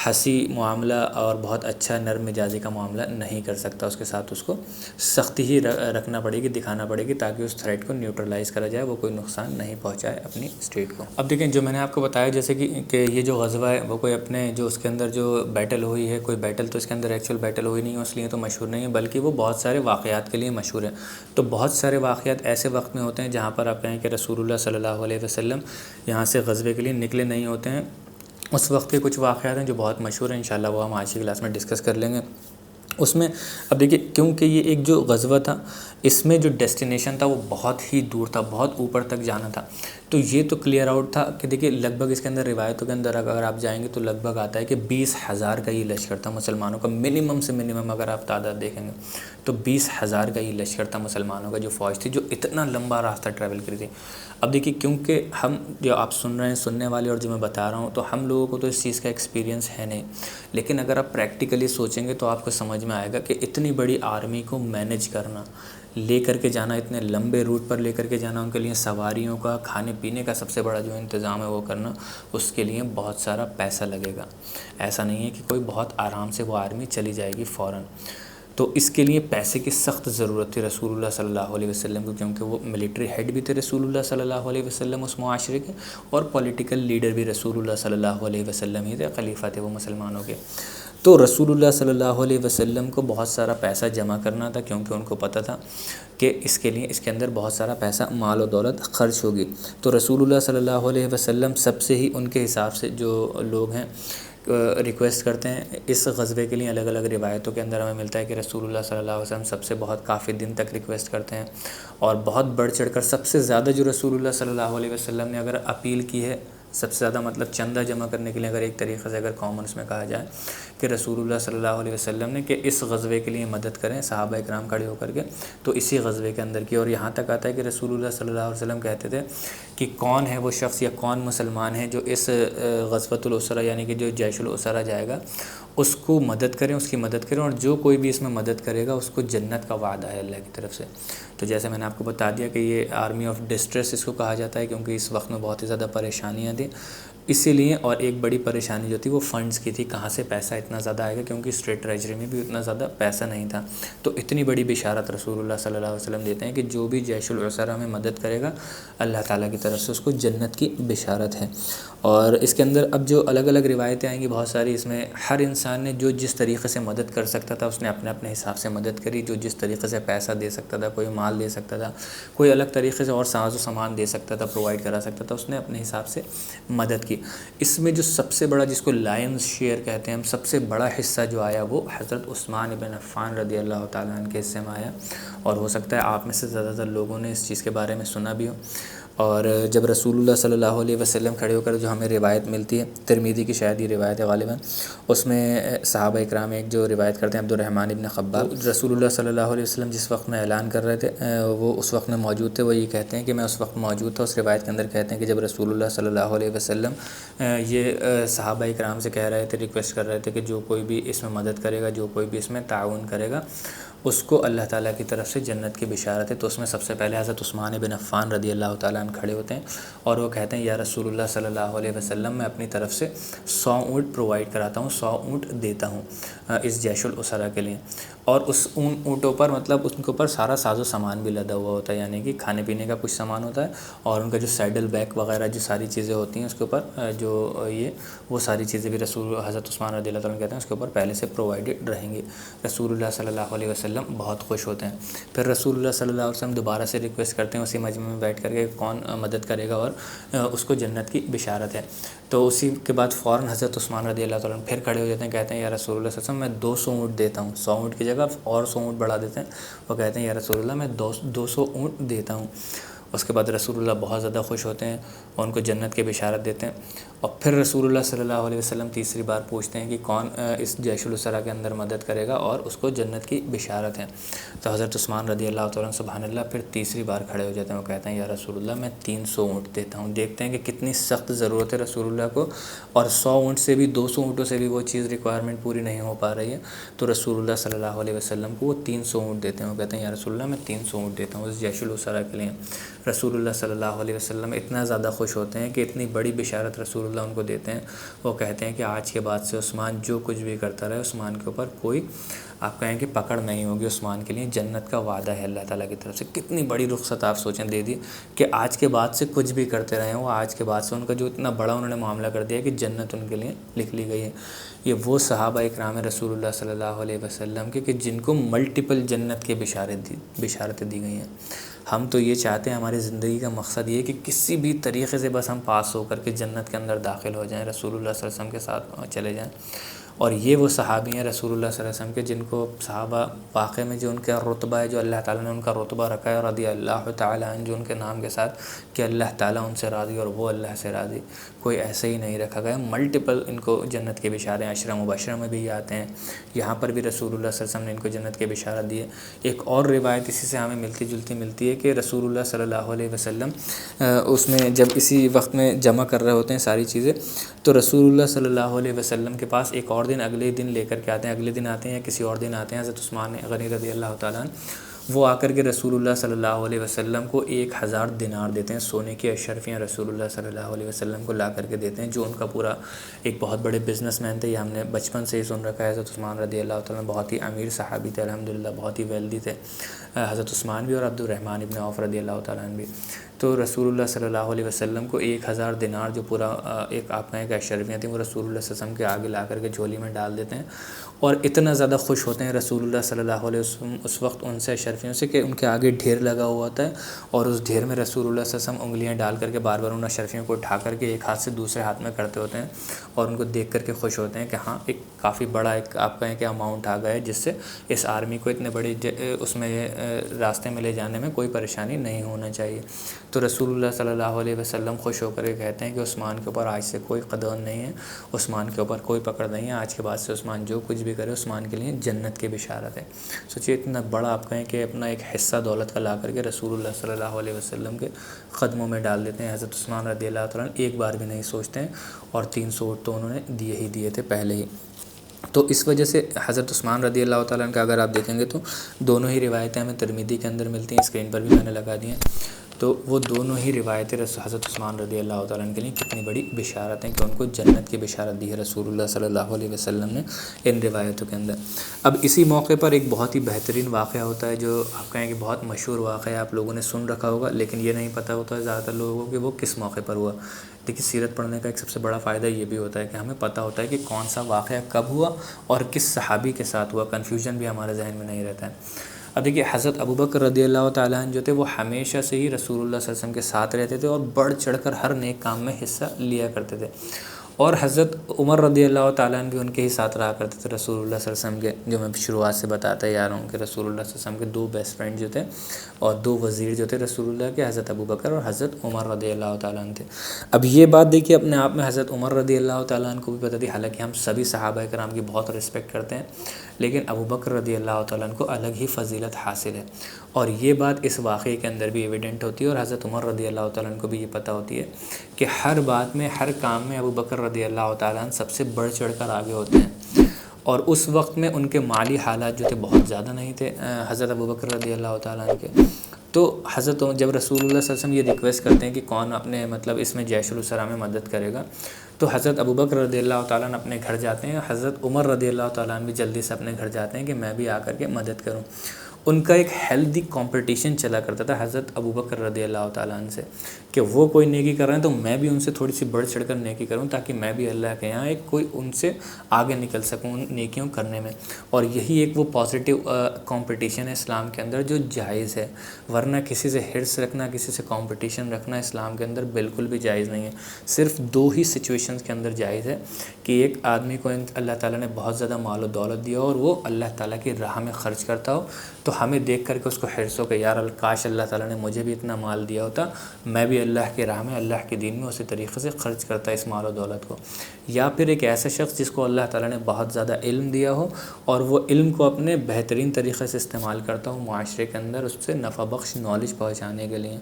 ہنسی معاملہ اور بہت اچھا نرم مزاجی کا معاملہ نہیں کر سکتا. اس کے ساتھ اس کو سختی ہی رکھنا پڑے گی، دکھانا پڑے گی، تاکہ اس تھریٹ کو نیوٹرلائز کرا جائے، وہ کوئی نقصان نہیں پہنچائے اپنی اسٹیٹ کو. اب دیکھیں، جو میں نے آپ کو بتایا جیسے کہ یہ جو غزوہ ہے وہ کوئی اپنے جو اس کے اندر جو بیٹل ہوئی ہے، کوئی بیٹل تو اس کے اندر ایکچوئل بیٹل ہوئی نہیں ہے، اس لیے تو مشہور نہیں ہے، بلکہ وہ بہت سارے واقعات کے لیے مشہور ہے. تو بہت سارے واقعات ایسے وقت میں ہوتے ہیں جہاں پر آپ کہیں کہ رسول اللہ صلی اللہ علیہ وسلم یہاں سے غزوے کے لیے نکلے نہیں ہوتے ہیں. اس وقت کے کچھ واقعات ہیں جو بہت مشہور ہیں، انشاءاللہ وہ ہم آج کی کلاس میں ڈسکس کر لیں گے. اس میں اب دیکھیے، کیونکہ یہ ایک جو غزوہ تھا، اس میں جو ڈیسٹینیشن تھا وہ بہت ہی دور تھا، بہت اوپر تک جانا تھا. تو یہ تو کلیئر آؤٹ تھا کہ دیکھیے لگ بھگ اس کے اندر روایتوں کے اندر اگر آپ جائیں گے تو لگ بھگ آتا ہے کہ 20,000 کا یہ لشکر تھا مسلمانوں کا. منیمم سے منیمم اگر آپ تعداد دیکھیں گے تو 20,000 کا یہ لشکر تھا مسلمانوں کا، جو فوج تھی، جو اتنا لمبا راستہ ٹریول کری تھی. اب دیکھیے، کیونکہ ہم جو آپ سن رہے ہیں، سننے والے، اور جو میں بتا رہا ہوں، تو ہم لوگوں کو تو اس چیز کا ایکسپیرینس ہے نہیں، لیکن اگر آپ پریکٹیکلی سوچیں گے تو آپ کو سمجھ میں آئے گا کہ اتنی بڑی آرمی کو مینیج کرنا، لے کر کے جانا، اتنے لمبے روٹ پر لے کر کے جانا، ان کے لیے سواریوں کا، کھانے پینے کا سب سے بڑا جو انتظام ہے وہ کرنا، اس کے لیے بہت سارا پیسہ لگے گا. ایسا نہیں ہے کہ کوئی بہت آرام سے وہ آرمی چلی جائے گی فوراً. تو اس کے لیے پیسے کی سخت ضرورت تھی رسول اللہ صلی اللہ علیہ وسلم کو، کیونکہ وہ ملٹری ہیڈ بھی تھے رسول اللہ صلی اللہ علیہ وسلم اس معاشرے کے، اور پولیٹیکل لیڈر بھی رسول اللہ صلی اللہ علیہ وسلم ہی تھے، خلیفہ تھے وہ مسلمانوں کے۔ تو رسول اللہ صلی اللہ علیہ وسلم کو بہت سارا پیسہ جمع کرنا تھا، کیونکہ ان کو پتہ تھا کہ اس کے لیے اس کے اندر بہت سارا پیسہ مال و دولت خرچ ہوگی۔ تو رسول اللہ صلی اللہ علیہ وسلم سب سے ہی ان کے حساب سے جو لوگ ہیں ریکویسٹ کرتے ہیں اس غزوے کے لیے۔ الگ الگ روایتوں کے اندر ہمیں ملتا ہے کہ رسول اللہ صلی اللہ علیہ وسلم سب سے بہت کافی دن تک ریکویسٹ کرتے ہیں، اور بہت بڑھ چڑھ کر سب سے زیادہ جو رسول اللہ صلی اللہ علیہ وسلم نے اگر اپیل کی ہے، سب سے زیادہ مطلب چندہ جمع کرنے کے لیے، اگر ایک طریقے سے اگر کامن اس میں کہا جائے کہ رسول اللہ صلی اللہ علیہ وسلم نے کہ اس غزوے کے لیے مدد کریں صحابہ اکرام کھڑے ہو کر کے، تو اسی غزوے کے اندر کی۔ اور یہاں تک آتا ہے کہ رسول اللہ صلی اللہ علیہ وسلم کہتے تھے کہ کون ہے وہ شخص یا کون مسلمان ہے جو اس غزوۃ الاسرہ یعنی کہ جو جیش الاسرہ جائے گا اس کو مدد کریں، اس کی مدد کریں، اور جو کوئی بھی اس میں مدد کرے گا اس کو جنت کا وعدہ ہے اللہ کی طرف سے۔ تو جیسے میں نے آپ کو بتا دیا کہ یہ آرمی آف ڈسٹریس اس کو کہا جاتا ہے، کیونکہ اس وقت میں بہت ہی زیادہ پریشانیاں تھیں اسی لیے۔ اور ایک بڑی پریشانی جو تھی وہ فنڈز کی تھی، کہاں سے پیسہ اتنا زیادہ آئے گا، کیونکہ اسٹیٹ ٹریجری میں بھی اتنا زیادہ پیسہ نہیں تھا۔ تو اتنی بڑی بشارت رسول اللہ صلی اللہ علیہ وسلم دیتے ہیں کہ جو بھی جیش العسرہ میں مدد کرے گا اللہ تعالیٰ کی طرف سے اس کو جنت کی بشارت ہے۔ اور اس کے اندر اب جو الگ الگ روایتیں آئیں گی بہت ساری، اس میں ہر انسان نے جو جس طریقے سے مدد کر سکتا تھا اس نے اپنے اپنے حساب سے مدد کری، جو جس طریقے سے پیسہ دے سکتا تھا، کوئی مال دے سکتا تھا، کوئی الگ طریقے سے اور ساز و سامان دے سکتا تھا، پرووائڈ کرا سکتا تھا، اس نے اپنے حساب سے مدد کی۔ اس میں جو سب سے بڑا جس کو لائنز شیئر کہتے ہیں ہم، سب سے بڑا حصہ جو آیا وہ حضرت عثمان بن عفان رضی اللہ تعالیٰ عنہ کے حصے میں آیا، اور ہو سکتا ہے آپ میں سے زیادہ تر لوگوں نے اس چیز کے بارے میں سنا بھی ہو۔ اور جب رسول اللہ صلی اللہ علیہ وسلم کھڑے ہو کر جو ہمیں روایت ملتی ہے، ترمذی کی شاید یہ روایت ہے غالباً، اس میں صحابہ اکرام ایک جو روایت کرتے ہیں عبد الرحمن ابن خباب، رسول اللہ صلی اللہ علیہ وسلم جس وقت میں اعلان کر رہے تھے وہ اس وقت میں موجود تھے، وہ یہ کہتے ہیں کہ میں اس وقت موجود تھا۔ اس روایت کے اندر کہتے ہیں کہ جب رسول اللہ صلی اللہ علیہ وسلم یہ صحابہ اکرام سے کہہ رہے تھے، ریکویسٹ کر رہے تھے کہ جو کوئی بھی اس میں مدد کرے گا، جو کوئی بھی اس میں تعاون کرے گا اس کو اللہ تعالیٰ کی طرف سے جنت کی بشارت ہے، تو اس میں سب سے پہلے حضرت عثمان بن عفان رضی اللہ تعالیٰ عنہ کھڑے ہوتے ہیں اور وہ کہتے ہیں یا رسول اللہ صلی اللہ علیہ وسلم میں اپنی طرف سے 100 اونٹ پرووائڈ کراتا ہوں، 100 اونٹ دیتا ہوں اس جیش الاسرہ کے لیے۔ اور اس اونٹوں پر مطلب ان کے اوپر سارا ساز و سامان بھی لدا ہوا ہوتا ہے، یعنی کہ کھانے پینے کا کچھ سامان ہوتا ہے، اور ان کا جو سیڈل بیک وغیرہ جو ساری چیزیں ہوتی ہیں اس کے اوپر جو وہ ساری چیزیں بھی رسول حضرت عثمان رضی اللہ تعالیٰ کہتے ہیں اس کے اوپر پہلے سے پرووائڈڈ رہیں گی۔ رسول اللہ صلی اللہ علیہ وسلم بہت خوش ہوتے ہیں۔ پھر رسول اللہ صلی اللہ علیہ وسلم دوبارہ سے ریکویسٹ کرتے ہیں اسی مجمع میں بیٹھ کر کے کون مدد کرے گا اور اس کو جنت کی بشارت ہے۔ تو اسی کے بعد فوراً حضرت عثمان رضی اللہ تعالیٰ پھر کھڑے ہو جاتے ہیں، کہتے ہیں یا رسول اللہ صلی اللہ علیہ وسلم میں 200 اونٹ دیتا ہوں، 100 اونٹ کی جگہ اور 100 اونٹ بڑھا دیتے ہیں، وہ کہتے ہیں یا رسول اللہ میں 200 اونٹ دیتا ہوں۔ اس کے بعد رسول اللہ بہت زیادہ خوش ہوتے ہیں اور ان کو جنت کی بشارت دیتے ہیں۔ اور پھر رسول اللہ صلی اللہ علیہ وسلم تیسری بار پوچھتے ہیں کہ کون اس جیش الاسرہ کے اندر مدد کرے گا اور اس کو جنت کی بشارت ہے۔ تو حضرت عثمان رضی اللہ تعالیٰ سبحان اللہ پھر تیسری بار کھڑے ہو جاتے ہیں، وہ کہتے ہیں یا رسول اللہ میں 300 اونٹ دیتا ہوں۔ دیکھتے ہیں کہ کتنی سخت ضرورت ہے رسول اللہ کو، اور 100 اونٹ سے بھی 200 اونٹوں سے بھی وہ چیز ریکوائرمنٹ پوری نہیں ہو پا رہی ہے، تو رسول اللہ صلی اللہ علیہ وسلم کو وہ 300 اونٹ دیتے ہیں۔ وہ کہتے ہیں یا رسول اللہ میں 300 اونٹ دیتا ہوں اس جیش الاسرہ کے لیے۔ رسول اللہ صلی اللہ علیہ وسلم اتنا زیادہ خوش ہوتے ہیں کہ اتنی بڑی بشارت رسول اللہ ان کو دیتے ہیں، وہ کہتے ہیں کہ آج کے بعد سے عثمان جو کچھ بھی کرتا رہے، عثمان کے اوپر کوئی آپ کہیں کہ پکڑ نہیں ہوگی، عثمان کے لیے جنت کا وعدہ ہے اللہ تعالیٰ کی طرف سے۔ کتنی بڑی رخصت آپ سوچیں دے دی کہ آج کے بعد سے کچھ بھی کرتے رہے، وہ آج کے بعد سے ان کا جو اتنا بڑا انہوں نے معاملہ کر دیا کہ جنت ان کے لیے لکھ لی گئی ہے۔ یہ وہ صحابہ اکرام رسول اللہ صلی اللہ علیہ وسلم کے کہ جن کو ملٹیپل جنت کے بشارتیں دی گئی ہیں۔ ہم تو یہ چاہتے ہیں، ہماری زندگی کا مقصد یہ ہے کہ کسی بھی طریقے سے بس ہم پاس ہو کر کے جنت کے اندر داخل ہو جائیں، رسول اللہ صلی اللہ علیہ وسلم کے ساتھ چلے جائیں۔ اور یہ وہ صحابی ہیں رسول اللہ صلی اللہ علیہ وسلم کے جن کو صحابہ واقع میں جو ان کا رتبہ ہے، جو اللہ تعالیٰ نے ان کا رتبہ رکھا ہے رضی اللہ تعالیٰ عنہ، جو ان کے نام کے ساتھ کہ اللہ تعالیٰ ان سے راضی اور وہ اللہ سے راضی، کوئی ایسے ہی نہیں رکھا گیا۔ ملٹیپل ان کو جنت کے بشاریں عشرہ مبشرہ میں بھی یہ آتے ہیں، یہاں پر بھی رسول اللہ صلی اللہ علیہ وسلم نے ان کو جنت کے بشارت دی ہے۔ ایک اور روایت اسی سے ہمیں ملتی جلتی ملتی ہے کہ رسول اللہ صلی اللہ علیہ وسلم اس میں جب اسی وقت میں جمع کر رہے ہوتے ہیں ساری چیزیں، تو رسول اللہ صلی اللہ علیہ وسلم کے پاس ایک اور دن اگلے دن لے کر کے آتے ہیں، اگلے دن آتے ہیں یا کسی اور دن آتے ہیں حضرت عثمان غنی رضی اللہ تعالیٰ عنہ، وہ آ کر کے رسول اللہ صلی اللہ علیہ وسلم کو 1000 دینار دیتے ہیں، سونے کی اشرفیاں رسول اللہ صلی اللہ علیہ وسلم کو لا کر کے دیتے ہیں، جو ان کا پورا ایک بہت بڑے بزنس مین تھے۔ یہ ہم نے بچپن سے ہی سن رکھا ہے، حضرت عثمان رضی اللہ تعالیٰ بہت ہی امیر صحابی تھے، الحمدللہ بہت ہی ویلدی تھے، حضرت عثمان بھی اور عبد الرحمن ابن عوف رضی اللہ تعالیٰ عنہ بھی۔ تو رسول اللہ صلی اللہ علیہ وسلم کو 1000 دینار جو پورا ایک آپ کہیں کہ اشرفیاں تھیں، وہ رسول اللہ صلی اللہ علیہ وسلم کے آگے لا کر کے جھولی میں ڈال دیتے ہیں، اور اتنا زیادہ خوش ہوتے ہیں رسول اللہ صلی اللہ علیہ وسلم اس وقت ان سے اشرفیوں سے کہ ان کے آگے ڈھیر لگا ہوا ہوتا ہے، اور اس ڈھیر میں رسول اللہ صلی اللہ علیہ وسلم انگلیاں ڈال کر کے بار بار ان اشرفیوں کو اٹھا کر کے ایک ہاتھ سے دوسرے ہاتھ میں کرتے ہوتے ہیں، اور ان کو دیکھ کر کے خوش ہوتے ہیں کہ ہاں ایک کافی بڑا ایک آپ کہیں کہ اماؤنٹ آ گیا ہے، جس سے اس آرمی کو اتنے بڑے اس میں راستے میں لے جانے میں کوئی پریشانی نہیں ہونا چاہیے۔ تو رسول اللہ صلی اللہ علیہ وسلم خوش ہو کر کے کہتے ہیں کہ عثمان کے اوپر آج سے کوئی قدغن نہیں ہے، عثمان کے اوپر کوئی پکڑ نہیں ہے، آج کے بعد سے عثمان جو کچھ بھی کرے عثمان کے لیے جنت کی بشارت ہے۔ سوچیے اتنا بڑا آپ کہیں کہ اپنا ایک حصہ دولت کا لا کر کے رسول اللہ صلی اللہ علیہ وسلم کے قدموں میں ڈال دیتے ہیں۔ حضرت عثمان رضی اللہ تعالیٰ ایک بار بھی نہیں سوچتے ہیں، اور 300 اونٹ تو انہوں نے دیے تھے پہلے ہی۔ تو اس وجہ سے حضرت عثمان رضی اللہ تعالیٰ کا اگر آپ دیکھیں گے تو دونوں ہی روایتیں ہمیں ترمذی کے اندر ملتی ہیں، اسکرین پر بھی میں نے لگا دی ہیں۔ تو وہ دونوں ہی روایتیں حضرت عثمان رضی اللہ تعالیٰ کے لیے کتنی بڑی بشارت ہیں کہ ان کو جنت کی بشارت دی ہے رسول اللہ صلی اللہ علیہ وسلم نے ان روایتوں کے اندر۔ اب اسی موقع پر ایک بہت ہی بہترین واقعہ ہوتا ہے، جو آپ کہیں کہ بہت مشہور واقعہ ہے، آپ لوگوں نے سن رکھا ہوگا، لیکن یہ نہیں پتہ ہوتا ہے زیادہ تر لوگوں کو کہ وہ کس موقع پر ہوا۔ دیکھیے سیرت پڑھنے کا ایک سب سے بڑا فائدہ یہ بھی ہوتا ہے کہ ہمیں پتہ ہوتا ہے کہ کون سا واقعہ کب ہوا اور کس صحابی کے ساتھ ہوا، کنفیوژن بھی ہمارے ذہن میں نہیں رہتا ہے۔ اب دیکھیے حضرت ابوبکر رضی اللہ تعالیٰ عنہ جو تھے وہ ہمیشہ سے ہی رسول اللہ صلی اللہ علیہ وسلم کے ساتھ رہتے تھے، اور بڑھ چڑھ کر ہر نیک کام میں حصہ لیا کرتے تھے، اور حضرت عمر رضی اللہ تعالیٰ عنہ بھی ان کے ہی ساتھ رہا کرتے تھے رسول اللہ صلی اللہ علیہ وسلم کے، جو میں شروعات سے بتاتا جا رہا ہوں کہ رسول اللہ صلی اللہ علیہ وسلم کے 2 بیسٹ فرینڈ جو تھے اور 2 وزیر جو تھے رسول اللہ کے، حضرت ابوبکر اور حضرت عمر رضی اللہ تعالیٰ عنہ تھے۔ اب یہ بات دیکھیے اپنے آپ میں حضرت عمر رضی اللہ تعالیٰ عنہ کو بھی پتہ تھی، حالانکہ ہم سبھی صحابہ کرام کی بہت رسپیکٹ کرتے ہیں، لیکن ابوبکر رضی اللہ تعالیٰ عنہ کو الگ ہی فضیلت حاصل ہے، اور یہ بات اس واقعے کے اندر بھی ایویڈنٹ ہوتی ہے، اور حضرت عمر رضی اللہ تعالیٰ عنہ کو بھی یہ پتہ ہوتی ہے کہ ہر بات میں ہر کام میں ابوبکر رضی اللہ تعالیٰ عنہ سب سے بڑھ چڑھ کر آگے ہوتے ہیں، اور اس وقت میں ان کے مالی حالات جو تھے بہت زیادہ نہیں تھے حضرت ابوبکر رضی اللہ تعالیٰ عنہ کے۔ تو حضرت جب رسول اللہ صلی اللہ علیہ وسلم یہ ریکویسٹ کرتے ہیں کہ کون اپنے مطلب اس میں جیش الاسرا میں مدد کرے گا، تو حضرت ابوبکر رضی اللہ تعالیٰ عنہ اپنے گھر جاتے ہیں، حضرت عمر رضی اللہ تعالیٰ عنہ بھی جلدی سے اپنے گھر جاتے ہیں کہ میں بھی آ کر کے مدد کروں۔ ان کا ایک ہیلدی کمپٹیشن چلا کرتا تھا حضرت ابوبکر رضی اللہ تعالیٰ عنہ سے، کہ وہ کوئی نیکی کر رہے ہیں تو میں بھی ان سے تھوڑی سی بڑھ چڑھ کر نیکی کروں، تاکہ میں بھی اللہ کے یہاں ایک کوئی ان سے آگے نکل سکوں ان نیکیوں کرنے میں۔ اور یہی ایک وہ پازیٹیو کمپٹیشن ہے اسلام کے اندر جو جائز ہے، ورنہ کسی سے حرص رکھنا، کسی سے کمپٹیشن رکھنا اسلام کے اندر بالکل بھی جائز نہیں ہے۔ صرف 2 ہی سچویشنز کے اندر جائز ہے کہ ایک آدمی کو اللہ تعالیٰ نے بہت زیادہ مال و دولت دیا ہو اور وہ اللہ تعالیٰ کی راہ میں خرچ کرتا ہو، تو ہمیں دیکھ کر کے اس کو حرص ہو کہ یار کاش اللہ تعالیٰ نے مجھے بھی اتنا مال دیا ہوتا، میں بھی اللہ کے راہ میں اللہ کے دین میں اسی طریقے سے خرچ کرتا اس مال و دولت کو۔ یا پھر ایک ایسا شخص جس کو اللہ تعالیٰ نے بہت زیادہ علم دیا ہو اور وہ علم کو اپنے بہترین طریقے سے استعمال کرتا ہو معاشرے کے اندر اس سے نفع بخش نالج پہنچانے کے لیے،